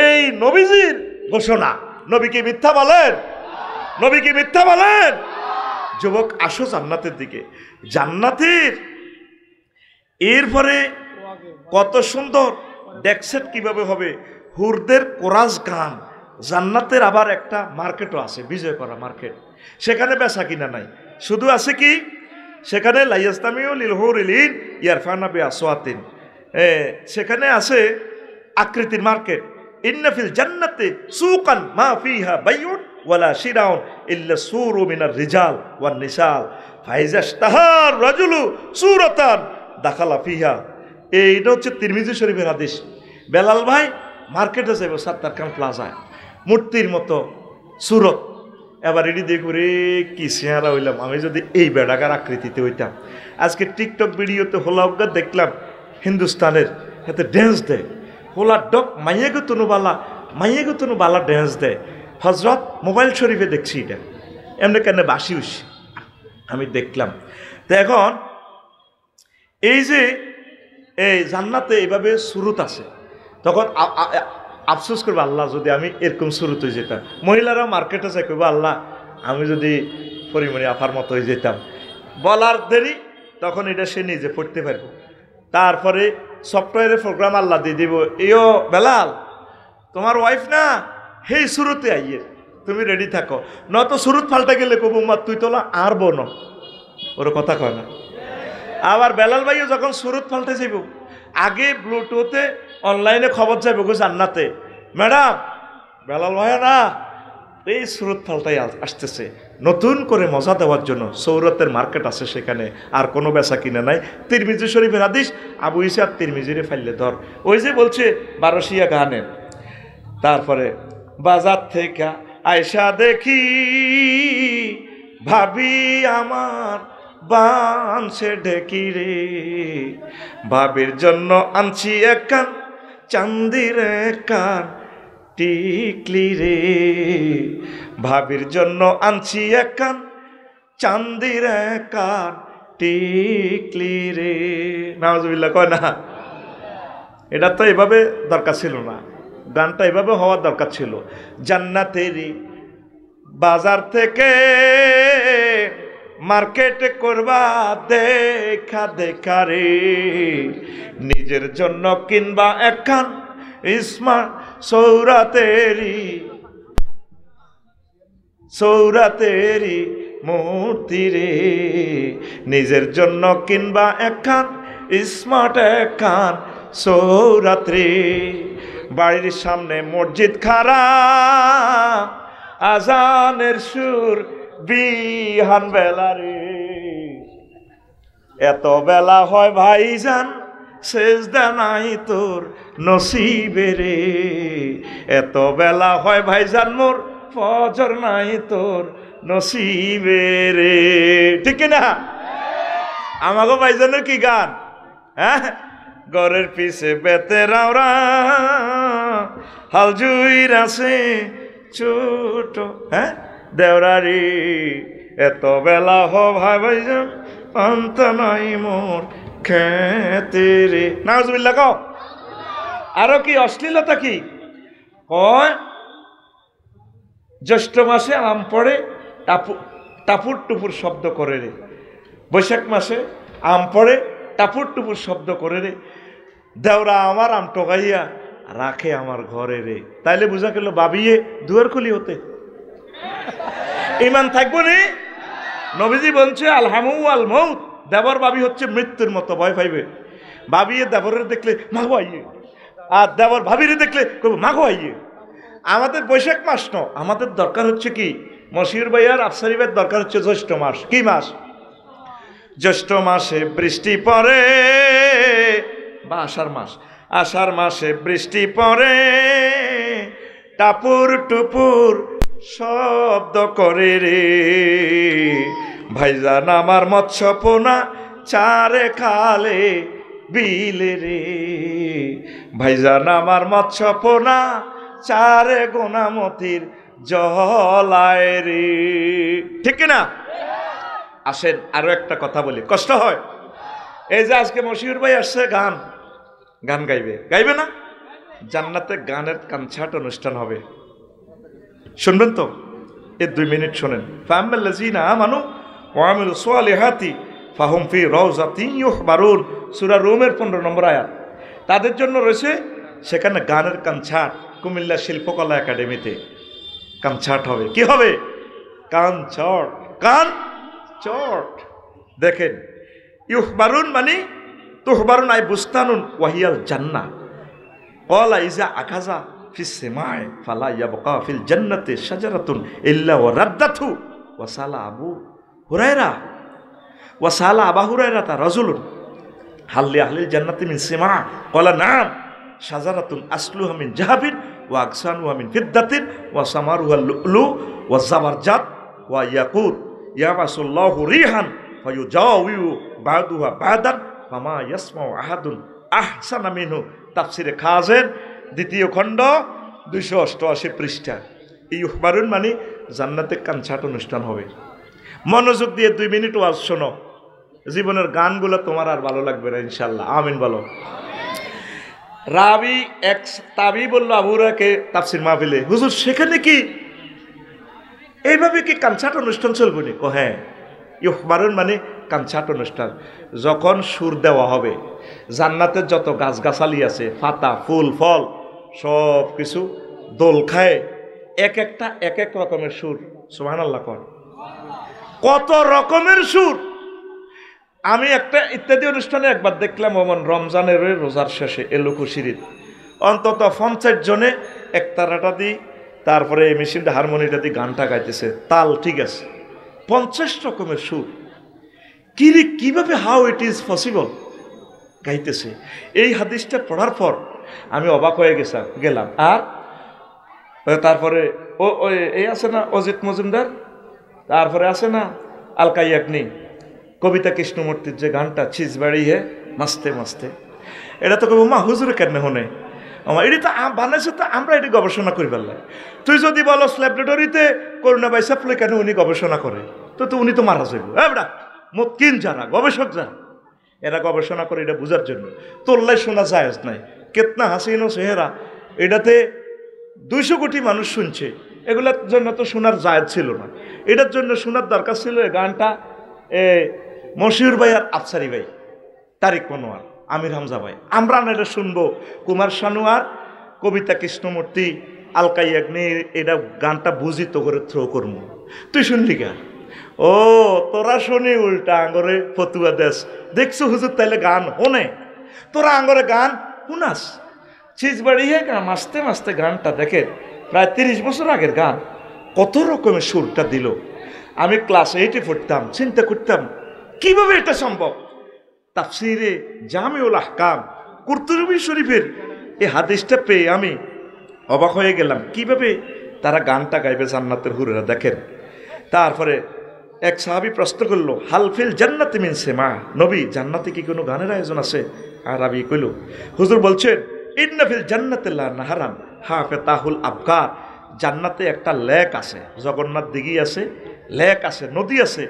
এই নবীজির ঘোষণা। নবী কি মিথ্যা বলেন? নবী কি মিথ্যা বলেন? যুবক আসো জান্নাতের দিকে। জান্নাতের এরপরে কত সুন্দর ডেকসেট কিভাবে হবে, হুরদের কোরাস গান। জান্নাতের আবার একটা মার্কেটও আছে, বিজয় করা মার্কেট। সেখানে বেচা কিনা নাই, শুধু আছে কি সেখানে লাইয়াস্তামিউ লিল হুরিলিন ইয়ারফানা বিআসওয়াতিন, সেখানে আছে আকৃতির মার্কেট। ইন্না ফিল জান্নাতি সুকান মা ফিহা বাইউন ওয়ালা শিরাউন ইল্লা সুরু মিনার রিজাল ওয়ান নিসাল ফাইজাশতাহার রাজুলু সুরাতান দাখালা ফিহা। এইটা হচ্ছে তিরমিজি শরীফের হাদিস। বেলাল ভাই মার্কেটে যাইব সাত্তার খান প্লাজায়, মূর্তির মতো সুরত। এবার এটি দেখো রে কি চেহারা হইলাম, আমি যদি এই বেড়াকার আকৃতিতে হইতাম। আজকে টিকটক ভিডিওতে হোলাউগা দেখলাম হিন্দুস্তানের হাতে ড্যান্স দেয়, হোলা ডক মাইয়াগো তনু বালা ড্যান্স দেয়। হজরত মোবাইল শরীফে দেখছি এটা, এমনি কেন বাসি উসি আমি দেখলাম। তো এখন এই যে এই জান্নাতে এইভাবে সুরুত আছে, তখন আফসোস করবো আল্লাহ যদি আমি এরকম শুরুত হয়ে যেতাম। মহিলারা মার্কেটে যাই করবো আল্লাহ আমি যদি পরিমণি আফার মতো হয়ে যেতাম। বলার দেরি, তখন এটা সে নিজে পড়তে পারবো। তারপরে সফটওয়্যারের প্রোগ্রাম আল্লাহ দিয়ে দিব, এও বেলাল তোমার ওয়াইফ না হেই শুরুতে আইয়ে তুমি রেডি থাকো, নয়তো শুরুত ফাল্টা গেলে কবু মা তুই তোলা আর বোন ওর কথা কয় না। আবার বেলাল ভাইও যখন শুরুত ফাল্টে যাইব, আগে ব্লুটুথে অনলাইনে খবর যাইব গো জান্নাতে, ম্যাডাম বেলাল ভাইয়া না এই সুরত ফাল্টাই আসতেছে নতুন করে মজা দেওয়ার জন্য। সৌরতের মার্কেট আছে সেখানে, আর কোনো বেচা কিনে নাই। তিরমিজি শরীফের হাদিস, আবু ইসা তিরমিজিরে ফাইলে ধর, ওই যে বলছে বারোশিয়া গানের। তারপরে বাজার থেকে আয়সা দেখি ভাবি আমার বানছে ঢেকি রে, ভাবির জন্য আনছি এক কান চান্দির কান টিকলি রে, ভাবির জন্য আনছি এক কান চান্দির কান টিকলি রে। নাউজুবিল্লাহ কয় না, এটা তো এভাবে দরকার ছিল না, গানটা এভাবে হওয়ার দরকার ছিল। জান্নাতেরই বাজার থেকে মার্কেট করবা দেখা দেখা রে, নিজের জন্য কিনবা একখান স্মার্ট সৌরাতেরি মূর্তি রে, নিজের জন্য কিনবা একখান স্মার্ট একখান সৌরাত্রি। বাড়ির সামনে মসজিদ খারা, আজানের সুর বিহান বেলা রে, এত বেলা হয় ভাইজান সেজদা নাই তোর নসিবে রে, এত বেলা হয় ভাইজান মোর ফজর নাই তোর নসিবে রে। ঠিক না? আমাগো ভাইজানের কি গান, হ্যাঁ, ঘরের পিছে বেতেরাওরা হাল জুইর আছে ছোট, হ্যাঁ দেওরারি, এত বেলা হ ভাই ভাইজান পান্ত নাই মোর খেতে রে। নাউজুবিল্লাহ কও। আরো কি অশ্লীলতা কি কয়, জ্যৈষ্ঠ মাসে আম পড়ে টাপুর টুপুর শব্দ করে রে, বৈশাখ মাসে আম পড়ে টাপুর টুপুর শব্দ করে রে, দেওরা আমার আম টোকাইয়া রাখে আমার ঘরে রে। তাইলে বুঝা গেল বাবিয়ে দুয়ার খুলি হতে ইমান থাকবো নি। নবীজি বলছে আলহামু আল মৌত, দেবর বাবি হচ্ছে মৃত্যুর মতো, ভয় পাইবে। বাবিয়ে দেবরের দেখলে মা ভাইয়ে আর দেওয়ার ভাবিরে দেখলে কব মাগো আইয়ে। আমাদের বৈশাখ মাস ন, আমাদের দরকার হচ্ছে কি, মশিউর ভাই আর আফসারি ভাইয়ের দরকার হচ্ছে জ্যৈষ্ঠ মাস। কি মাস? জ্যৈষ্ঠ মাসে বৃষ্টি পড়ে, বা আষাঢ় মাস, আষাঢ় মাসে বৃষ্টি পড়ে, টাপুর টুপুর শব্দ করে রে, ভাইজান আমার মৎস্য পোনা চারে খালে বিলে রে, ভাইজান আমার মৎস্য পোনা চারে গোনামতির জলায় রে। ঠিক কিনা? আসেন আরো একটা কথা বলি, কষ্ট হয়। এই যে আজকে মশিউর ভাই আসছে, গান গান গাইবে, গাইবে না? জান্নাতে গানের কনসার্ট অনুষ্ঠান হবে, শুনবেন তো? এই 2 মিনিট শোনেন। ফাআম্মাল্লাযীনা আমানু ওয়া আমিলুস সালিহাতি ফাহুম ফি রাউযাতিন ইউহবারুন, সূরা রুমের 15 নম্বর আয়াত। তাদের জন্য রয়েছে সেখানে গানের কনসার্ট। কুমিল্লা শিল্পকলা একাডেমিতে কনসার্ট হবে। কি হবে? Concert, concert. দেখেন, ইউহবারুন মানে তুহবারুন আই বুস্তানুন ওয়াহিয়াল জান্নাহ, ক্বালা ইযা আকাযা ফিস সামা'i ফালা ইয়াবকা ফিল জান্নাতি শাজারাতুন ইল্লা ওয়া রাদ্দাতহু ওয়া সালা আবু হুরায়রা ওয়া সালা আবু হুরায়রা রাজুলুন হাল লি আহলিল জান্নাতি মিন সিমা' ক্বালা না'ম শাজারাতুন আসলুহা মিন যাহাবিন ওয়া আকসানুহা মিন ফিদ্দাতিন ওয়া সামারুহা লু'লু ওয়া জাবারজাত ওয়া ইয়াকুত ইয়াবাসুল্লাহু রিহান ফায়ুজাউয়ু বা'দুহা বা'দান ফামা ইয়াসমাউ আহাদুন আহসানা মিনহু। তাফসিরে খাজেন 2য় খণ্ড 288 পৃষ্ঠা। ইউহবারুন মানে জান্নাতে কনসার্ট অনুষ্ঠান হবে। মনোযোগ দিয়ে 2 মিনিট ওয়াজ শোনো, জীবনের গানগুলো তোমার আর ভালো লাগবে না ইনশাআল্লাহ। আমিন বলো। রাবি এক তাবি বলল আবুরাকে তাফসির মাহফিলে, হুজুর সেখানে কি এইভাবে কি কনসার্ট অনুষ্ঠান চলবে নি? ও হ্যাঁ, ইউহবারুন মানে কনসার্ট অনুষ্ঠান। যখন সুর দেওয়া হবে, জান্নাতের যত গাছগাছালি আছে, পাতা ফুল ফল সব কিছু দোল খায়, এক একটা এক এক রকমের সুর। সুবহানাল্লাহ কর, কত রকমের সুর। আমি একটা ইত্যাদি অনুষ্ঠানে একবার দেখলাম, ওমন রমজানের রোজার শেষে এলোকুশিরিত অন্তত 50 জনে একতারাটা দিই, তারপরে এই মেশিনটা হারমোনিটা দিয়ে গানটা গাইতেছে, তাল ঠিক আছে, 50 রকমের সুর। কিভাবে, হাউ ইট ইজ পসিবল গাইতেছে। এই হাদিসটা পড়ার পর আমি অবাক হয়ে গেলাম। আর তারপরে এই আছে না অজিত মজুমদার, তারপরে আছে না আলকা ইয়াগনি, কবিতা কৃষ্ণমূর্তির যে গানটা ছিজবাড়ি হে মাস্তে মাস্তে, এটা তো কবি মা হুজুরে কেন হনে আমার, এটি তো বানাইছে, তো আমরা এটি গবেষণা করি পারলাম। তুই যদি বলো ল্যাবরেটরিতে করোনা ভাইরাস ফলে কেন উনি গবেষণা করে, তো উনি তো মারা যাবে। এবার মতকিন যারা গবেষক যারা, এরা গবেষণা করে এটা বোঝার জন্য। তোল্লাই শোনা জায়েজ নাই, কেতনা হাসিনো চেহারা, এটাতে 200 কোটি মানুষ শুনছে, এগুলোর জন্য তো শোনার জায়েজ ছিল না। এটার জন্য শোনার দরকার ছিল এই গানটা মশিউর ভাই আর আফসারি ভাই, তারিক মনোয়ার, আমির হামজা ভাই। আমরা না এটা শুনবো কুমার শানুয়ার, কবিতা কৃষ্ণমূর্তি, আলকা ইয়াগনি, এটা গানটা বুঝি তো করে থ্রো করবো। তুই শুনলি কেন? ও তোরা শুনি উল্টা আঙ্গরে ফতুয়া দেশ, দেখছো হুজুর তাইলে গান হোনে, তোরা আঙ্গরে গান শুনাস। চিজবাড়ি হে গান মাস্তে মাস্তে গানটা দেখে, প্রায় 30 বছর আগের গান, কত রকমের সুরটা দিল। আমি ক্লাস 8-এ পড়তাম, চিন্তা করতাম কিভাবে এটা সম্ভব। তাফসিরে জামিউল আহকাম কুরতুবী শরীফের এই হাদিসটা পেয়ে আমি অবাক হয়ে গেলাম, কিভাবে তারা গানটা গাইবে জান্নাতের হুরেরা। দেখেন, তারপরে এক সাহাবী প্রশ্ন করলো, হালফিল জান্নাতি মিন সিমা, নবী জান্নাতে কি কোনো গানের আয়োজন আছে? আর আমি কইল, হুজুর বলছেন ইন্না ফিল জান্নাতি লা নাহারান হাফাতাহুল আবকার, জান্নাতে একটা লেক আছে, জগন্নাথ দিঘি আছে, লেক আছে, নদী আছে,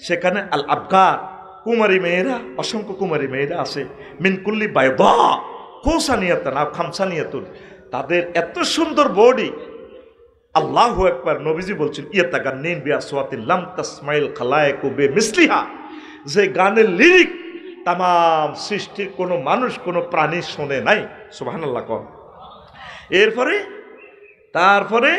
সেখানে আল আবকার কুমারী মেয়েরা, অসংখ্য কুমারী মেয়েরা আছে, মিনকুল্লি বায়দা খুসানিয়াতান আও খামসানিয়াতুন, তাদের এত সুন্দর বডি। আল্লাহু আকবার। নবীজি বলছেন ইয়াতাগান্নিন বিআসওয়াতিন লাম তাসমাইল খালায়েকু বিমিসলিহা, যে গানের লিরিক তাম সৃষ্টির কোনো মানুষ কোনো প্রাণী শোনে নাই। সুবহানাল্লাহ কম। এরপরে তারপরে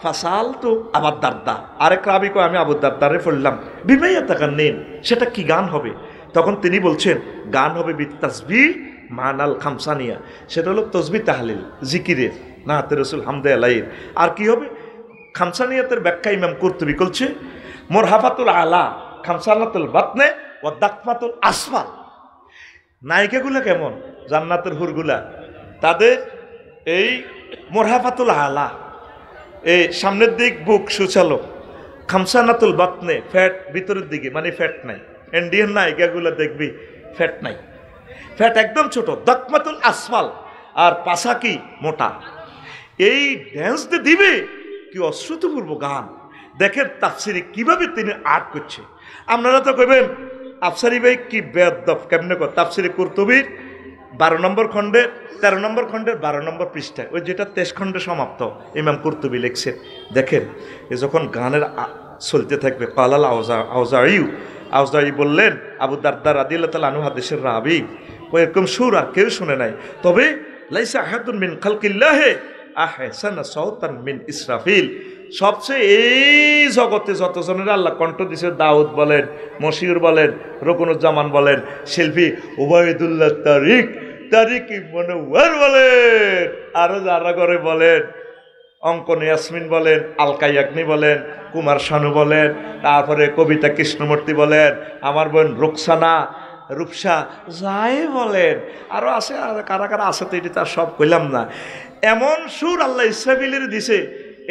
ফাসাল তো আবার দারদা, আরেক রাবি কয় আমি আবু দারদারে পড়লাম বিমাইয়াতাগান্নিন, সেটা কি গান হবে? তখন তিনি বলছেন গান হবে বিতাসবিহ মানাল খামসানিয়া, সেটা হলো তসবি তাহলিল জিকিরের নাতে রসুল হামদে আলাইর। আর কি হবে? খামসানিয়াতের ব্যাখ্যা ইমাম কুরতুবী করছে মোরহাফাতুল আলা খামসানাতুল বাতনে ও দাকমাতুল আসফাল। নায়িকাগুলা কেমন? জান্নাতের হুরগুলা, তাদের এই মোরহাফাতুল আলা, এই সামনের দিক বুক সুচালো, খামসানাতুল বাতনে ফ্যাট ভিতরের দিকে, মানে ফ্যাট নাই। ইন্ডিয়ান নায়িকাগুলা দেখবি ফ্যাট নাই, ফ্যাট একদম ছোট, দাকমাতুল আসফাল, আর পাশা কি মোটা। এই ড্যান্স দিবে কি অশ্রুতপূর্ব গান। দেখেন তাফসিরে কিভাবে তিনি আর্ট করছে। আপনারা তো কইবেন আফসারি ভাই কি বেয়াদব কেমনে কর। তাফসিরে কুরতুবীর 12 নম্বর খণ্ডের 13 নম্বর খণ্ডের 12 নম্বর পৃষ্ঠায়, ওই যেটা 23 খণ্ডে সমাপ্ত, ইমাম কুরতুবী লিখছেন। দেখেন এ যখন গানের চলতে থাকবে, কালাল আউজাই বললেন, আবু দারদা রাদিয়াল্লাহু তাআলা আনহু হাদিসের রাবী, ওই এরকম সুর আর কেউ শুনে নাই। তবে লাইসা আহাদুন মিন খালকিল্লাহি আহসানা সাওতান মিন ইসরাফিল। সবচেয়ে এই জগতে যতজনের আল্লাহ কণ্ঠ দিছে, দাউদ বলেন, মশিউর বলেন, রকুনুজ্জামান বলেন, শিল্পী ওবায়দুল্লাহ তারিক মনোয়ার বলেন, আরো যারা করে বলেন, অঙ্কন ইয়াসমিন বলেন, আলকা ইয়াগনি বলেন, কুমার শানু বলেন, তারপরে কবিতা কৃষ্ণমূর্তি বলেন, আমার বোন রুকসানা রূপসা যাই বলেন, আরো আছে, আর কারা কারা আছে তো এটি তার সব কইলাম না। এমন সুর আল্লাহ ইসরাফিলের দিছে,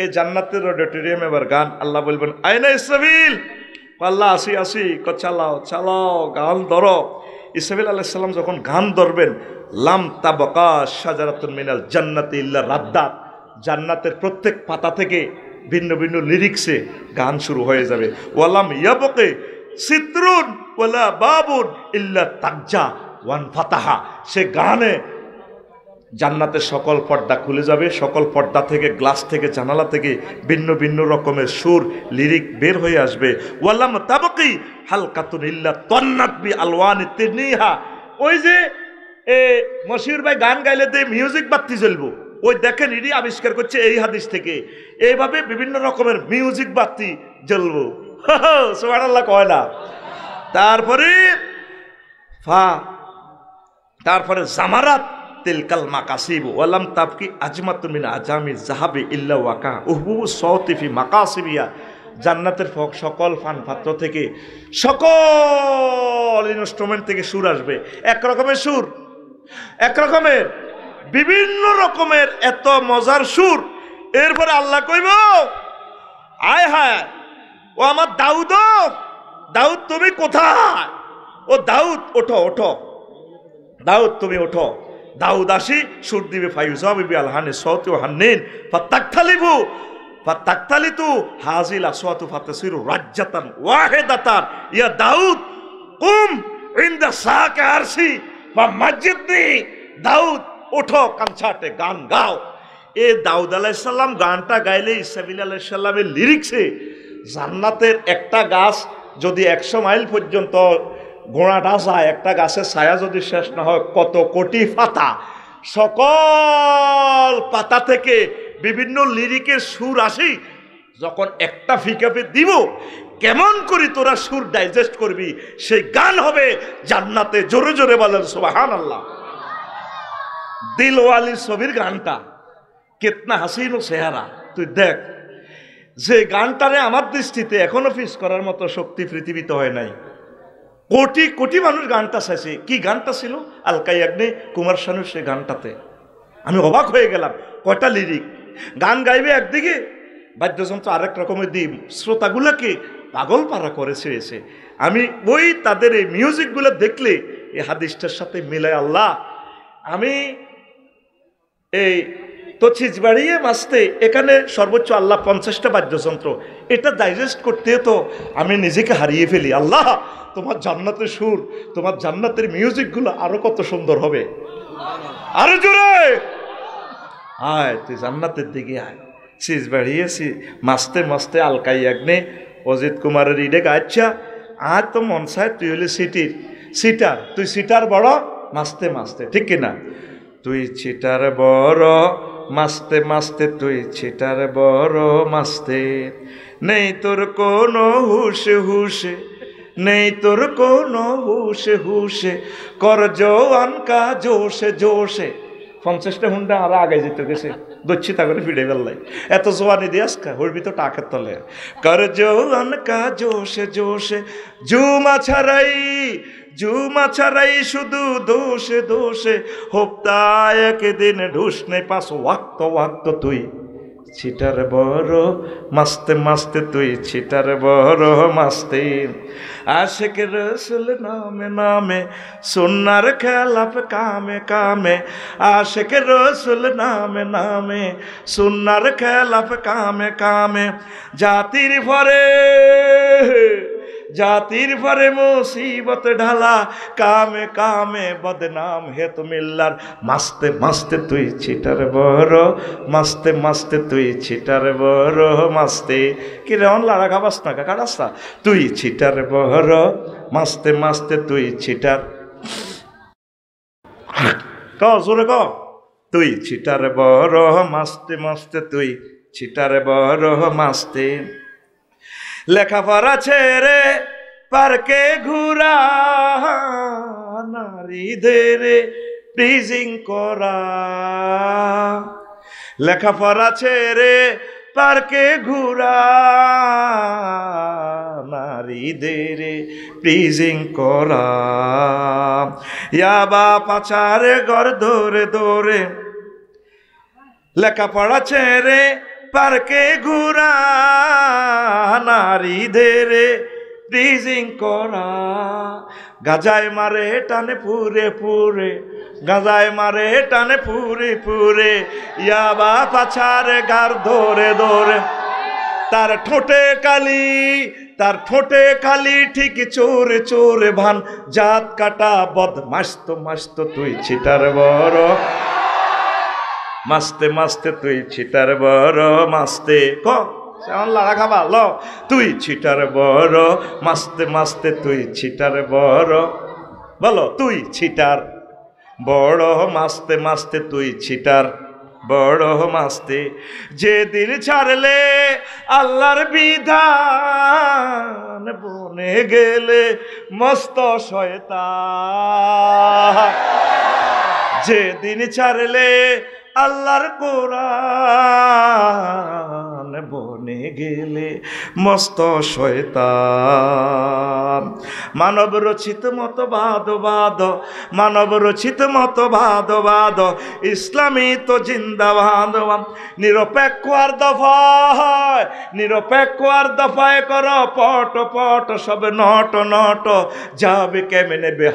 এই জান্নাতের অডিটোরিয়াম এবার গান, আল্লাহ বলবেন আয়না ইসরাফিল, আল্লাহ আসি আসি, চালাও চালাও গান ধরো। ইসরাফিল আলাইহিস সালাম যখন গান ধরবেন, লাম তাবাকা শাজারাতুন মিনাল জান্নাতি ইল্লা রাদ্দাত, জান্নাতের প্রত্যেক পাতা থেকে ভিন্ন ভিন্ন লিরিক্সে গান শুরু হয়ে যাবে। ওয়ালাম ইয়াবকে সিতরুন ওয়ালা বাবুন ইল্লা তাজ্জা ওয়ান ফাতাহা, সে গানে জান্নাতের সকল পর্দা খুলে যাবে, সকল পর্দা থেকে, গ্লাস থেকে, জানালা থেকে ভিন্ন ভিন্ন রকমের সুর লিরিক বের হয়ে আসবে। ওয়ালাম তাবকি হালকাতুন ইল্লা তন্নাত বি আলওয়ানি তিনিহা, ওই যে মশিউর ভাই গান গাইলে যে মিউজিক বাতি জ্বলবো, ওই দেখেন ইডি আবিষ্কার করছে এই হাদিস থেকে, এইভাবে বিভিন্ন রকমের মিউজিক বাতি জ্বলবো। সুবহানাল্লাহ কয় না। তারপরে জামারাত তিলকাল মাকাসিব ওয়ালাম তাবকি আজমাতুন মিন আজামি যাহাবি ইল্লা ওয়াকা উহবু সাওতি ফি মাকাসিবিয়া, জান্নাতের সকল ফান পাত্র থেকে, সকল ইনস্ট্রুমেন্ট থেকে সুর আসবে, এক রকমের সুর, এক রকমের বিভিন্ন রকমের এত মজার সুর। এরপরে আল্লাহ কইব আয় হায় ও আমার দাউদ, দাউদ তুমি কোথায়? ও দাউদ ওঠো ওঠো, দাউদ তুমি ওঠো। দাউদ আসি সুর দিবে, ফায়ুজাবিবি আলহানে সাওতি ওয়া হান্নিন ফাতাকতালিবু ফাতাকতালিতু হাজিল আসওয়াতু ফাতাসিরু রাজ্জাতান ওয়াহিদাতান ইয়া দাউদ কুম ইনদা সাকা আরশি ওয়া মাজিদনি, দাউদ ওঠো কানছাটে গান গাও। এ দাউদ আলাইহিস সালাম গানটা গাইলে ইসরাফিল আলাইহিস সালামের লিরিক্সে জান্নাতের একটা গাছ যদি 100 মাইল পর্যন্ত গোড়াটা যায়, একটা গাছের ছায়া যদি শেষ না হয়, কত কোটি পাতা, সকল পাতা থেকে বিভিন্ন লিরিকের সুর আসি। যখন একটা ফিকাপে দিব, কেমন করে তোরা সুর ডাইজেস্ট করবি, সেই গান হবে জান্নাতে। জোরে জোরে বলেন সুবহানাল্লাহ। দিলওয়ালি ছবির গানটা কেতনা হাসিন ও চেহারা, তুই দেখ, যে গানটারে আমার দৃষ্টিতে এখনো ফিস করার মতো শক্তি পৃথিবীতে হয় নাই। কোটি কোটি মানুষ গানটা চাইছে। কি গানটা ছিল? আলকা ইয়াগনি, কুমার শানুর সেই গানটাতে আমি অবাক হয়ে গেলাম। কয়টা লিরিক, গান গাইবে একদিকে, বাদ্যযন্ত্র আরেক রকমের দিই, শ্রোতাগুলোকে পাগল পারা করেছে এসে। আমি ওই তাদের এই মিউজিকগুলো দেখলে এই হাদিসটার সাথে মিলায় আল্লাহ, আমি এই তো ছিচবাড়িয়ে মাসতে এখানে সর্বোচ্চ আল্লাহ 50টা বাদ্যযন্ত্র, এটা ডাইজেস্ট করতে তো আমি নিজেকে হারিয়ে ফেলি। আল্লাহ তোমার জান্নাতের সুর, তোমার জান্নাতের মিউজিকগুলো আরো কত সুন্দর হবে, আরো জোরে আয়, তুই জান্নাতের দিকে আয়। ছিচবাড়িয়েছি মাসতে মাসতে আলকা ইয়াগনি অজিত কুমারের ইডে গাইছা, আর তো মন চায় তুই হলে সিটার, তুই সিটার বড় মাসতে মাসতে, ঠিক কিনা? তুই ছিটার বড় মাসতে মাসতে, তুই ছিটার বড় মাসতে, নেই তোর কোনো হুশে হুশে, নেই তোর কোনো হুশে হুশে কর জওয়ান কা জোশে জোশে 50টা হুন্ডা আর আগে যেতে গেছে দচ্ছিতা করে ফিরে বেল্লাই এত জোয়ানি দিয়ে আসকা হরবি তো টাকের তলে কর জওয়ান কা জোশে জোশে জুমা ছাড়াই শুধু দোষে দোষে হোপ্তা একদিন ঢুস নেই পাস ওয়াক্ত ওয়াক্ত তুই ছিটার বড় মাস্তে মাস্তে তুই ছিটার বড় মাস্তে আশেক রসুল নামে নামে সুন্নার খেলাফ কামে কামে আশেক রসুল নামে নামে সুন্নার খেলাফ কামে কামে জাতির ভরে মুসিবত ঢালা কামে কামে বদনাম হে তো মিল্লার মাস্তে মাস্তে তুই ছিটার বড় মাস্তে মাস্তে তুই ছিটার বড় মাস্তে কি রেন লাড়া খাবাস না কাকাড়াস্তা তুই ছিটার বড় মাস্তে মাস্তে তুই ছিটার ক জোরে ক তুই ছিটার বড় মাস্তে মাস্তে তুই ছিটার বড় মাস্তে লেখাপড়া ছেড়ে পার্কে ঘুরা নারীদের প্লিজিং করা লেখাপড়া ছেড়ে পার্কে ঘুরা নারীদের প্লিজিং করা ইয়াবা পাচারে ঘর ধরে ধরে লেখাপড়া ছেড়ে পার্কে ঘুরা নারীদের প্লিজিং করা গাজায় মারে টানে পুরে পুরে গাজায় মারে টানে পুরে পুরে ইয়াবা পাছারে গার ধরে ধরে তার ঠোঁটে কালি ঠিক চোরে চোরে ভান জাত কাটা বদ মাস্ত তুই ছিটার বড় মাস্তে মাস্তে তুই ছিটার বড় মাস্তে ক সেমন লাড়া খাবা ল তুই ছিটার বড় মাস্তে মাস্তে তুই ছিটার বড় বলো তুই ছিটার বড় মাস্তে মাস্তে তুই ছিটার বড় মাস্তে যেদিন ছাড়লে আল্লাহর বিধান বনে গেলে মস্ত শয়তান যেদিন ছাড়লে আল্লাহর কোরআন বনে গেলে মস্ত শয়তান মানব রচিত মতবাদ ইসলামী তো জিন্দাবাদ নিরপেক্ষ আর দফায় কর পট সব নট যাবে কেমনে বে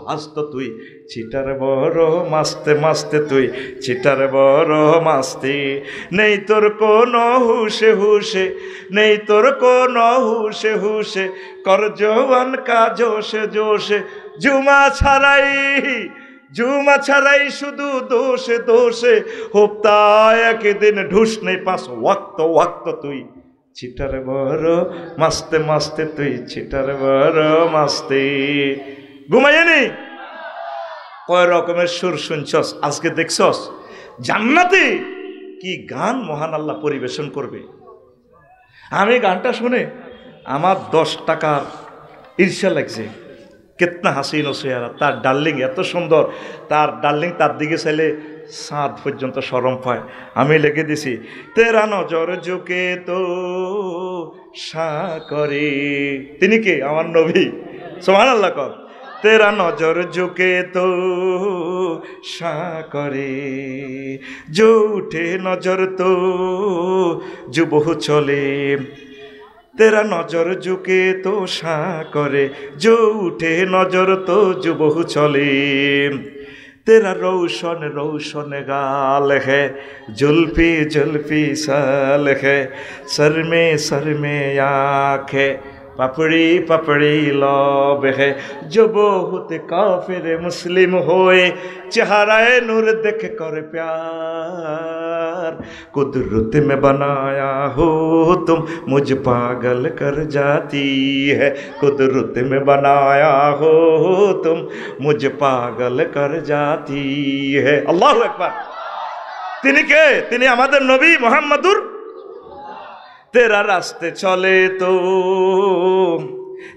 হাস্ত তুই ছিটার বড় মাস্তে মাস্তে তুই ছিটার বড় মাস্তে নেই তোর কোনো হুশে কর জওয়ান কা জোশে জুমা ছাড়াই শুধু দোষে হোপ্তা একদিন ঢুস নেই পাস ওয়াক্ত তুই ছিটার বড় মাস্তে মাস্তে তুই ছিটার বড় মাস্তে ঘুমাইনি কয় রকমের সুর শুনছস আজকে দেখছস জান্নাতে কি গান মহান আল্লাহ পরিবেশন করবে আমি গানটা শুনে আমার 10 টাকার ঈর্ষা লাগছে কিতনা হাসিন ও চেহারা তার ডার্লিং এত সুন্দর তার ডার্লিং তার দিকে চাইলে সাঁত পর্যন্ত শরম পায় আমি লিখে দিছি তেরা নজর ঝুঁকে তো সা করে তিনি কে আমার নবী সুবহানাল্লাহ কর तेरा नजर झुके तो शा करे जो उठे नजर तो जो बहु चले तेरा नजर झुके तो शा करे जो उठे नजर तो जो बहु चले तेरा रोशन गाल है जुल्फी साल है सर में आँख है पपड़ी लब है जो बहुत काफिर मुस्लिम होए चेहराए नूर देख कर प्यार कुदरत में बनाया हो तुम मुझ पागल कर जाती है कुदरत में बनाया हो तुम मुझ पागल कर जाती है अल्लाहु अकबर तिनी के तिनी आमादेर नबी मुहम्मदुर तेरा रास्ते चले तो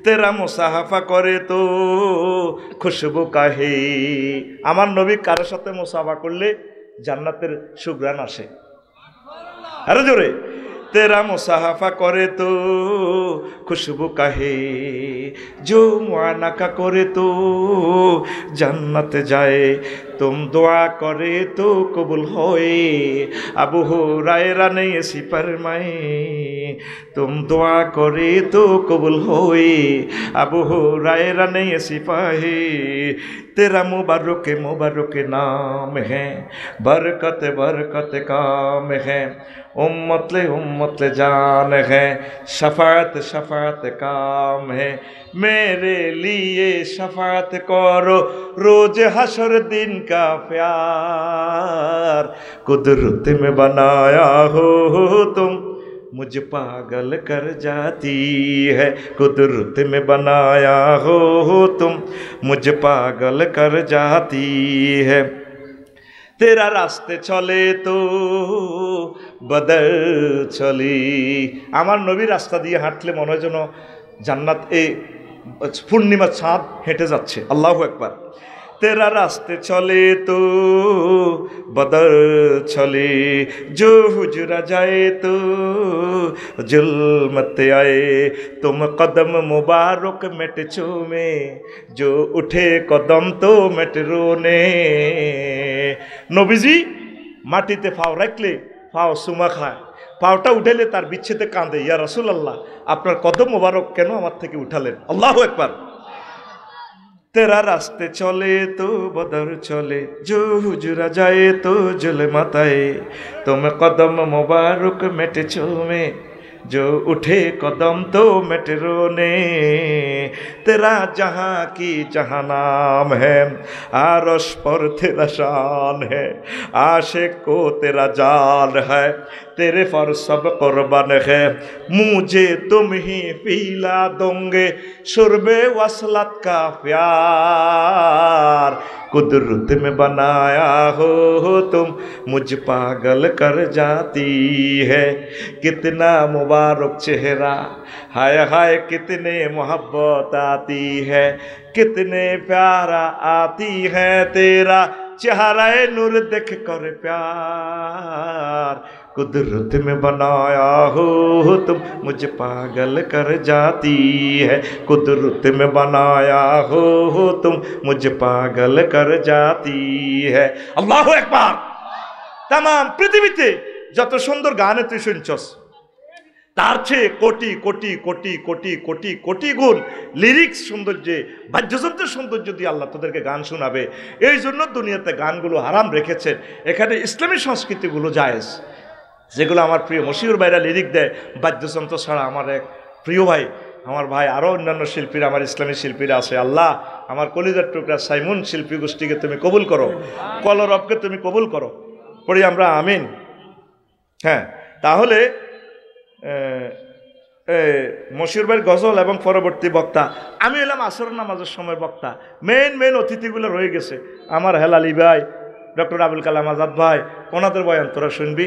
তেরা মুসাহাফা করে তো খুশবু কাহে। আমার নবী কারোর সাথে মুসাফা করলে জান্নাতের সুঘ্রাণ আসে। আরো জোরে, তেরা মুসাহাফা করে তো খুশবু কাহে, जो मुआनका करे तो जन्नत जाए, तुम दुआ करे तो कबूल होए। अबू हुरैरा ने ऐसी फरमाए, तुम दुआ करे तो कबूल होए। अबू हुरैरा ने ऐसी पाए, तेरा मुबारक मुबारक नाम है, बरकत बरकत काम है, उम्मत ले जान है, शफाअत शफाअत काम है। मेरे लिए शफाअत करो रोज हशर दिन का प्यार, कुदरत में बनाया हो तुम मुझे पागल कर जाती है, कुदरत में बनाया हो तुम मुझे पागल कर जाती है। तेरा रास्ते चले तो बदल चली। আমার নবী রাস্তা দিয়ে হাঁটলে মনে হয় যেন জান্নাত এই পূর্ণিমা চাঁদ হেঁটে যাচ্ছে। আল্লাহু আকবার। तेरा रास्ते चले तो बदल चले, जो हुजरा जाए तो जुल्मत आए, तुम कदम मुबारक मिट चूमे, जो उठे कदम तो मिट रोने। নবীজি মাটিতে পাও রাখলে পাও সুমা খায়, পাওটা উঠালে তার বিচ্ছেদে কাঁদে, ইয়া রাসূলুল্লাহ আপনার কদম মোবারক কেন আমার থেকে উঠালেন। আল্লাহু আকবার। तेरा रास्ते चले तो बदर चले, जो हुजरा जाए तो जुल्मत आए, तुम कदम मुबारक मिट चूमे, जो उठे कदम तो मिट रोने। तेरा जहाँ की जहाँ नाम है, आरश पर तेरा शान है, आशिक को तेरा जान है, तेरे पर सब कुर्बान है। मुझे तुम ही पीला दोगे शुर्बे वसलत का प्यार, कुदरत में बनाया हो तुम मुझ पागल कर जाती है। कितना मुबारक चेहरा, हाय हाय कितने मोहब्बत आती है, कितने प्यारा आती है तेरा चेहरा नूर देख कर प्यार, कुदरत में बनाया हो तुम मुझे पागल कर जाती है, कुदरत में बनाया हो तुम मुझे पागल कर जाती है। अल्लाहु আকবার। तमाम পৃথিবীতে যত সুন্দর গানে তুই শুনছস তার চেয়ে কোটি কোটি কোটি কোটি কোটি কোটি গুণ লিরিক্স সৌন্দর্যে, বাদ্যযন্ত্রের সৌন্দর্য দিয়ে আল্লাহ তোদেরকে গান শোনাবে। এই জন্য দুনিয়াতে গানগুলো হারাম রেখেছেন, এখানে ইসলামী সংস্কৃতিগুলো জায়েজ। যেগুলো আমার প্রিয় মশিউর ভাইরা লিরিক দেয় বাদ্যযন্ত্র ছাড়া, আমার এক প্রিয় ভাই, আমার ভাই আরও অন্যান্য শিল্পীরা, আমার ইসলামী শিল্পীরা আছে। আল্লাহ আমার কলিজার টুকরা সাইমুন শিল্পী গোষ্ঠীকে তুমি কবুল করো, কলরবকে তুমি কবুল করো, পড়ি আমরা আমিন। হ্যাঁ, তাহলে মশিউর ভাইয়ের গজল এবং পরবর্তী বক্তা আমি এলাম আসর নামাজের সময় বক্তা। মেন অতিথিগুলো রয়ে গেছে, আমার হেলালি ভাই, ডক্টর আবুল কালাম আজাদ ভাই, ওনাদের বয়ান তোরা শুনবি।